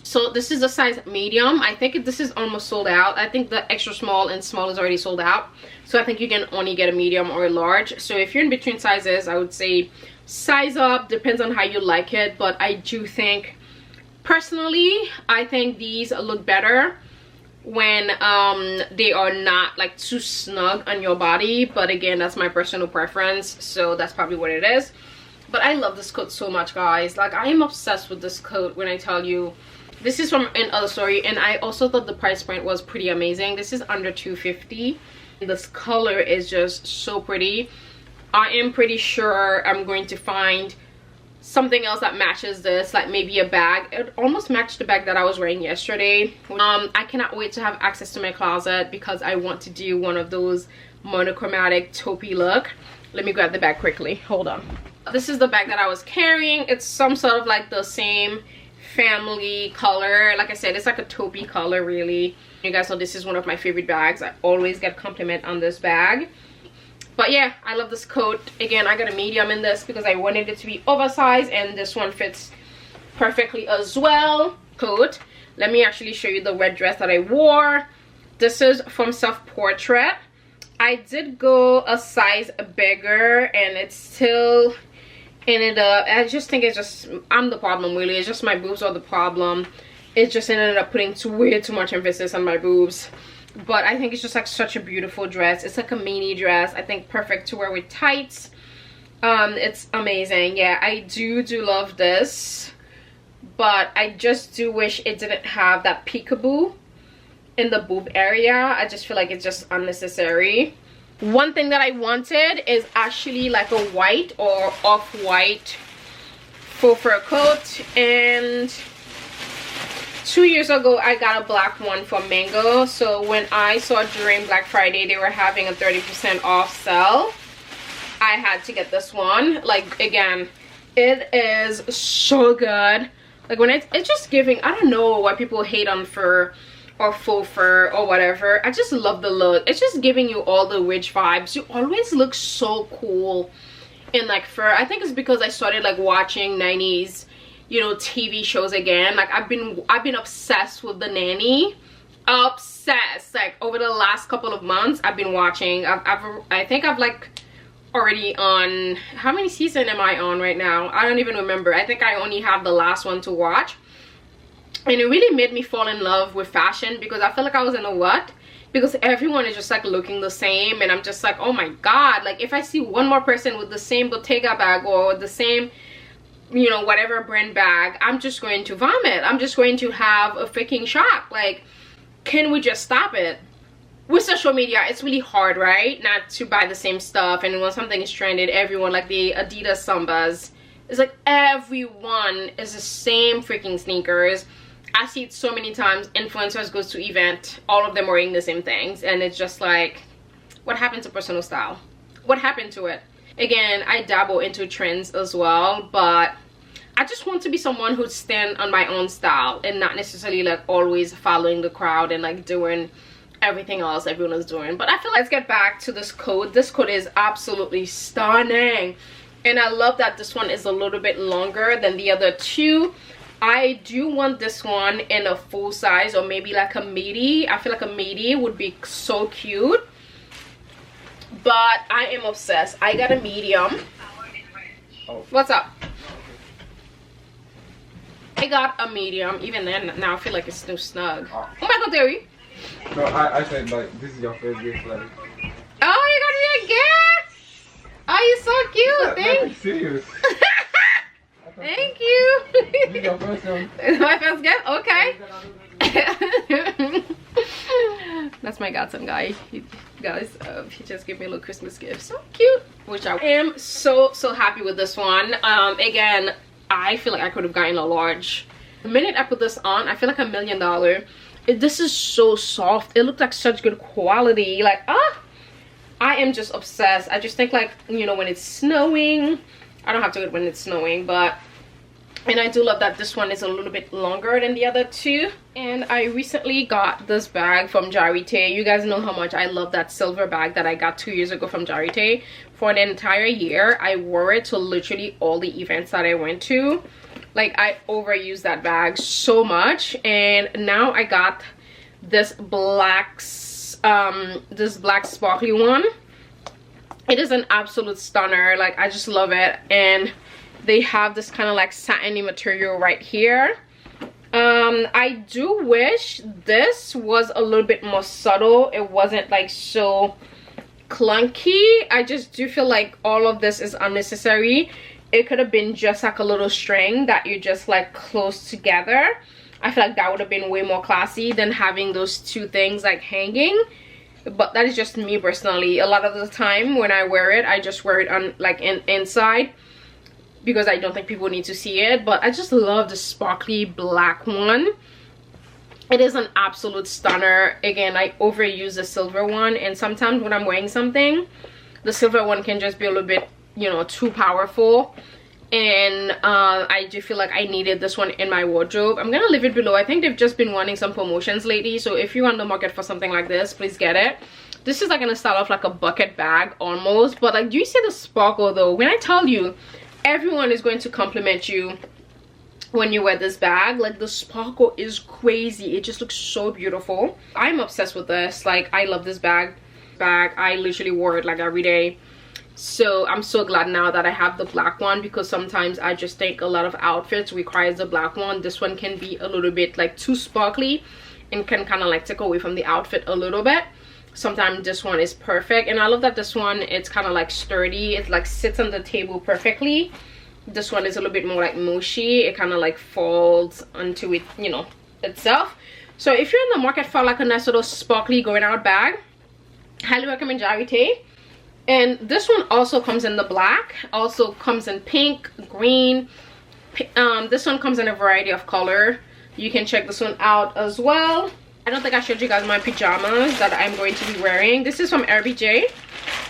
So this is a size medium. I think this is almost sold out. I think the extra small and small is already sold out, so I think you can only get a medium or a large. So if you're in between sizes, I would say size up, depends on how you like it, but I do think, personally, I think these look better when they are not like too snug on your body, but again, that's my personal preference, so that's probably what it is. But I love this coat so much, guys. Like, I am obsessed with this coat when I tell you. This is from another story, and I also thought the price point was pretty amazing. This is under $250. This color is just so pretty. I am pretty sure I'm going to find something else that matches this, like maybe a bag. It almost matched the bag that I was wearing yesterday. I cannot wait to have access to my closet because I want to do one of those monochromatic taupey look. Let me grab the bag quickly. Hold on. This is the bag that I was carrying. It's some sort of like the same family color. Like I said, it's like a taupey color, really. You guys know this is one of my favorite bags. I always get a compliment on this bag. But yeah, I love this coat. Again, I got a medium in this because I wanted it to be oversized, and this one fits perfectly as well. Coat. Let me actually show you the red dress that I wore. This is from Self Portrait. I did go a size bigger, and it's still ended up, I just think it's just, I'm the problem really. It's just my boobs are the problem. It just ended up putting way too much emphasis on my boobs. But I think it's just like such a beautiful dress. It's like a mini dress. I think perfect to wear with tights. It's amazing. Yeah, I do love this, but I just do wish it didn't have that peekaboo in the boob area. I just feel like it's just unnecessary. One thing that I wanted is actually like a white or off-white faux fur coat, and 2 years ago I got a black one from Mango, so when I saw during Black Friday they were having a 30% off sale, I had to get this one. Like, again, it is so good. Like, when it's just giving, I don't know why people hate on fur or faux fur or whatever. I just love the look. It's just giving you all the witch vibes. You always look so cool in like fur. I think it's because I started like watching 90s, you know, TV shows again. Like, I've been obsessed with The Nanny. Obsessed. Like, over the last couple of months I've been watching. I think I've like already on, how many seasons am I on right now? I don't even remember. I think I only have the last one to watch. And it really made me fall in love with fashion, because I felt like I was in a rut, because everyone is just like looking the same, and I'm just like, oh my god, like if I see one more person with the same Bottega bag or the same, you know, whatever brand bag, I'm just going to vomit. I'm just going to have a freaking shock. Like, can we just stop it? With social media, it's really hard, right, not to buy the same stuff. And when something is trended, everyone, like the Adidas Sambas, it's like everyone is the same freaking sneakers. I see it so many times. Influencers goes to event, all of them wearing the same things, and it's just like, what happened to personal style? What happened to it? Again, I dabble into trends as well, but I just want to be someone who stand on my own style and not necessarily like always following the crowd and like doing everything else everyone is doing. But I feel like, let's get back to this coat. This coat is absolutely stunning, and I love that this one is a little bit longer than the other two. I do want this one in a full size, or maybe like a midi. I feel like a midi would be so cute, but I am obsessed. I got a medium. What's up? I got a medium. Even then, now I feel like it's too snug. Oh my god, Terry. No, I said like this is your first gift, like. Oh, you got me a gift! Oh, you're so cute. Thanks. Serious. Thank you. This is your first one. My first gift? Okay. That's my godson guy. He just gave me a little Christmas gift. So cute. Which I am so happy with this one. Again, I feel like I could have gotten a large. The minute I put this on, I feel like $1 million. This is so soft. It looked like such good quality. Like, I am just obsessed. I just think, like, you know, when it's snowing, I don't have to do it when it's snowing, but, and I do love that this one is a little bit longer than the other two. And I recently got this bag from Charité. You guys know how much I love that silver bag that I got 2 years ago from Charité. For an entire year, I wore it to literally all the events that I went to. Like, I overused that bag so much, and now I got this black sparkly one. It is an absolute stunner. Like, I just love it. And they have this kind of like satiny material right here. I do wish this was a little bit more subtle. It wasn't like so clunky. I just do feel like all of this is unnecessary. It could have been just like a little string that you just like close together. I feel like that would have been way more classy than having those two things like hanging. But that is just me personally. A lot of the time when I wear it, I just wear it on like inside, because I don't think people need to see it. But I just love the sparkly black one. It is an absolute stunner. Again, I overuse the silver one, and sometimes when I'm wearing something, the silver one can just be a little bit, you know, too powerful. And I do feel like I needed this one in my wardrobe. I'm gonna leave it below. I think they've just been running some promotions lately, so if you're on the market for something like this, please get it. This is like gonna start off like a bucket bag almost, but like, do you see the sparkle though? When I tell you, everyone is going to compliment you when you wear this bag. Like, the sparkle is crazy. It just looks so beautiful. I'm obsessed with this. Like, I love this bag. I literally wore it like every day. So I'm so glad now that I have the black one, because sometimes I just think a lot of outfits requires the black one. This one can be a little bit like too sparkly and can kind of like take away from the outfit a little bit. Sometimes this one is perfect, and I love that this one, it's kind of like sturdy. It like sits on the table perfectly. This one is a little bit more like mushy. It kind of like folds onto it, you know, itself. So if you're in the market for like a nice little sparkly going out bag, highly recommend Charité. And this one also comes in the black, also comes in pink, green. This one comes in a variety of color. You can check this one out as well. I don't think I showed you guys my pajamas that I'm going to be wearing. This is from RBJ.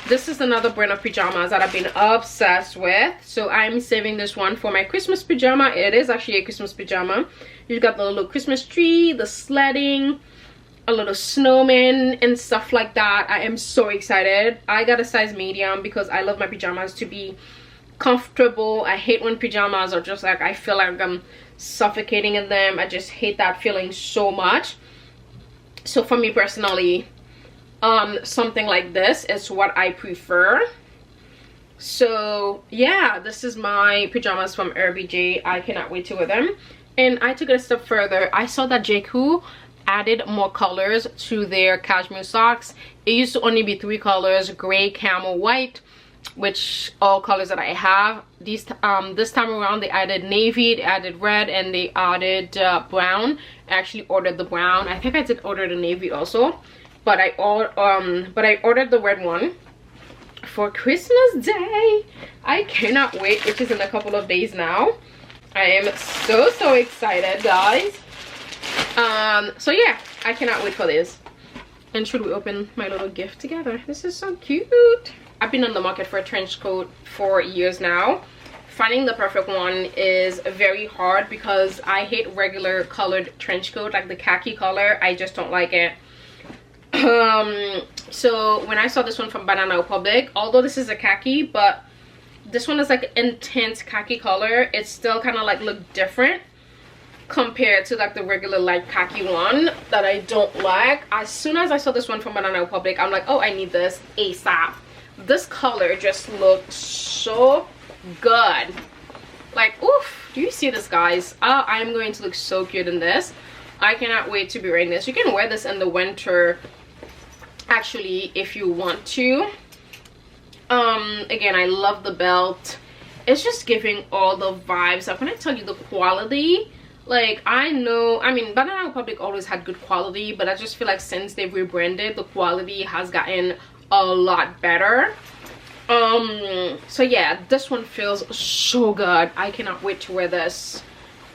This is another brand of pajamas that I've been obsessed with. So I'm saving this one for my Christmas pajama. It is actually a Christmas pajama. You've got the little Christmas tree, the sledding, a little snowman and stuff like that. I am so excited. I got a size medium because I love my pajamas to be comfortable. I hate when pajamas are just like, I feel like I'm suffocating in them. I just hate that feeling so much. So for me personally, something like this is what I prefer. So yeah, this is my pajamas from RBJ. I cannot wait to wear them. And I took it a step further. I saw that JQ added more colors to their cashmere socks. It used to only be 3 colors: gray, camel, white, which all colors that I have. This time around they added navy, they added red, and they added brown. I actually ordered the brown. I think I did order the navy also, but I ordered the red one for Christmas Day. I cannot wait, which is in a couple of days now. I am so excited, guys. So yeah, I cannot wait for this. And should we open my little gift together? This is so cute. I've been on the market for a trench coat for years now. Finding the perfect one is very hard because I hate regular colored trench coat, like the khaki color. I just don't like it. So when I saw this one from Banana Republic, although this is a khaki, but this one is like intense khaki color, it still kind of like look different compared to like the regular light khaki one that I don't like. As soon as I saw this one from Banana Republic, I'm like, oh, I need this ASAP. This color just looks so good. Like, oof, do you see this, guys? I'm going to look so cute in this. I cannot wait to be wearing this. You can wear this in the winter actually if you want to. Again, I love the belt. It's just giving all the vibes. Like when I tell you the quality, like I mean Banana Republic always had good quality, but I just feel like since they've rebranded, the quality has gotten a lot better. So yeah, this one feels so good. I cannot wait to wear this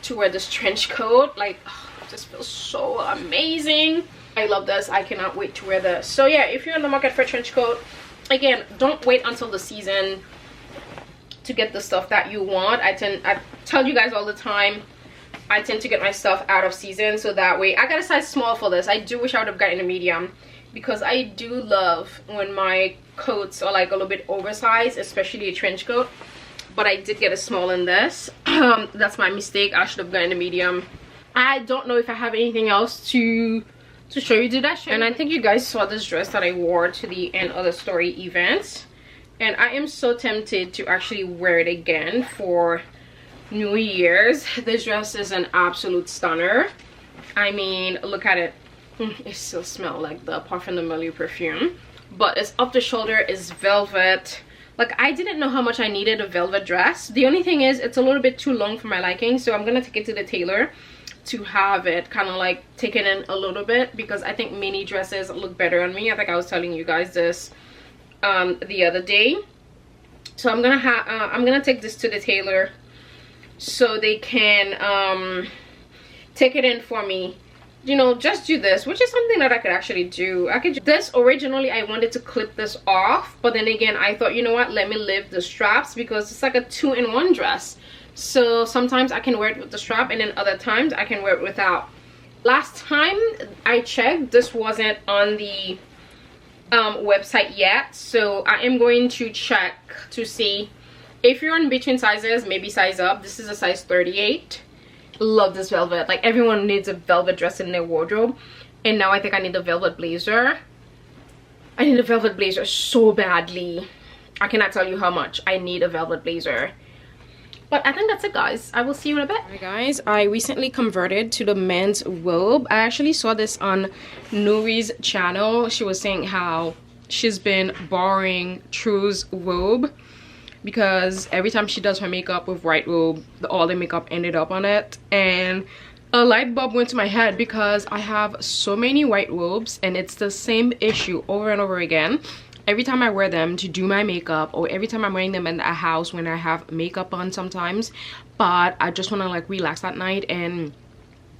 trench coat. Like, oh, it just feels so amazing. I love this. I cannot wait to wear this. So yeah, if you're in the market for a trench coat, again, don't wait until the season to get the stuff that you want. I tell you guys all the time, I tend to get my stuff out of season, so that way I got a size small for this. I do wish I would have gotten a medium because I do love when my coats are like a little bit oversized, especially a trench coat, but I did get a small in this. That's my mistake. I should have gotten a medium. I don't know if I have anything else to show you. Did I show you? And I think you guys saw this dress that I wore to the End of the Story event, and I am so tempted to actually wear it again for New Year's. This dress is an absolute stunner. I mean, look at it. It still smells like the Parfum de Milou perfume, but it's up the shoulder, it's velvet. Like, I didn't know how much I needed a velvet dress. The only thing is it's a little bit too long for my liking, so I'm gonna take it to the tailor to have it kind of like taken in a little bit, because I think mini dresses look better on me. I think I was telling you guys this the other day. So I'm gonna take this to the tailor so they can take it in for me, you know, just do this, which is something that I could actually do. I could do this. Originally I wanted to clip this off, but then again I thought, you know what, let me leave the straps, because it's like a 2-in-1 dress. So sometimes I can wear it with the strap, and then other times I can wear it without. Last time I checked, this wasn't on the website yet, so I am going to check to see if you're in between sizes, maybe size up. This is a size 38. Love this velvet. Like, everyone needs a velvet dress in their wardrobe, and now I think I need a velvet blazer. I need a velvet blazer so badly. I cannot tell you how much I need a velvet blazer. But I think that's it, guys. I will see you in a bit. Alright, guys, I recently converted to the men's robe. I actually saw this on Nuri's channel. She was saying how she's been borrowing True's robe, because every time she does her makeup with white robe, all the makeup ended up on it. And a light bulb went to my head, because I have so many white robes and it's the same issue over and over again. Every time I wear them to do my makeup, or every time I'm wearing them in the house when I have makeup on sometimes, but I just want to like relax that night and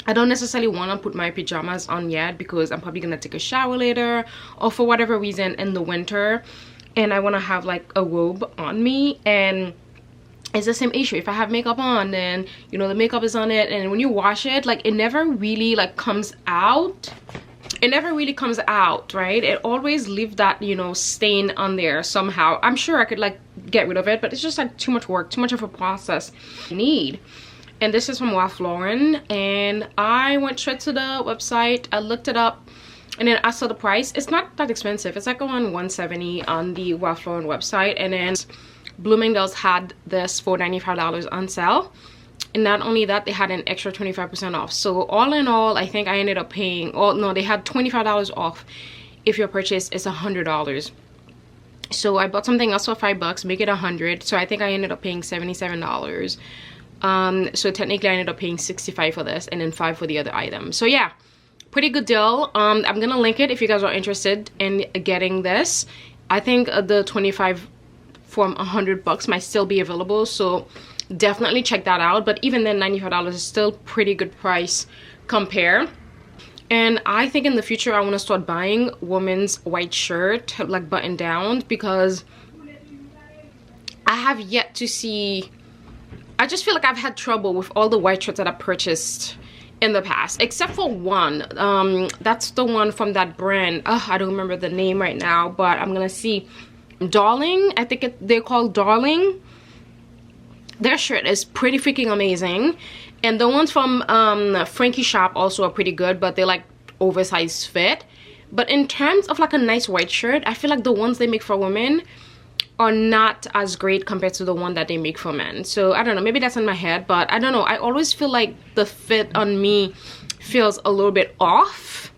I don't necessarily want to put my pajamas on yet because I'm probably gonna take a shower later, or for whatever reason in the winter, and I want to have like a robe on me. And it's the same issue. If I have makeup on, then you know the makeup is on it, and when you wash it, like it never really like comes out. It never really comes out, right? It always leaves that, you know, stain on there somehow. I'm sure I could like get rid of it, but it's just like too much work, too much of a process I need. And this is from Ralph Lauren, and I went straight to the website. I looked it up, and then I saw the price. It's not that expensive. It's like around $170 on the Ralph Lauren website, and then Bloomingdale's had this for $95 on sale. And not only that, they had an extra 25% off. So all in all, I think I ended up paying, oh no, they had $25 off if your purchase is $100. So I bought something else for $5, make it $100. So I think I ended up paying $77. So technically I ended up paying $65 for this, and then $5 for the other item. So yeah, pretty good deal. I'm gonna link it if you guys are interested in getting this. I think the 25 from $100 might still be available, so definitely check that out. But even then, $95 is still pretty good price compare. And I think in the future I want to start buying women's white shirt, like button down, because I have yet to see, I just feel like I've had trouble with all the white shirts that I purchased in the past, except for one. That's the one from that brand. I don't remember the name right now, but I'm gonna see. Darling, I think they're called Darling. Their shirt is pretty freaking amazing. And the ones from Frankie Shop also are pretty good, but they're like oversized fit. But in terms of like a nice white shirt, I feel like the ones they make for women are not as great compared to the one that they make for men. So I don't know, maybe that's in my head, but I don't know. I always feel like the fit on me feels a little bit off.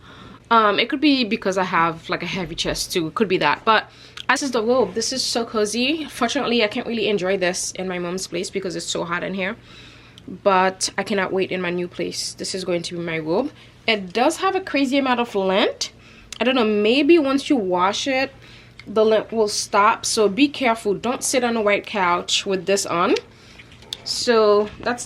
It could be because I have like a heavy chest too. It could be that. But this is the robe. This is so cozy. Fortunately, I can't really enjoy this in my mom's place because it's so hot in here. But I cannot wait in my new place. This is going to be my robe. It does have a crazy amount of lint. I don't know, maybe once you wash it, the lint will stop. So be careful. Don't sit on a white couch with this on. So that's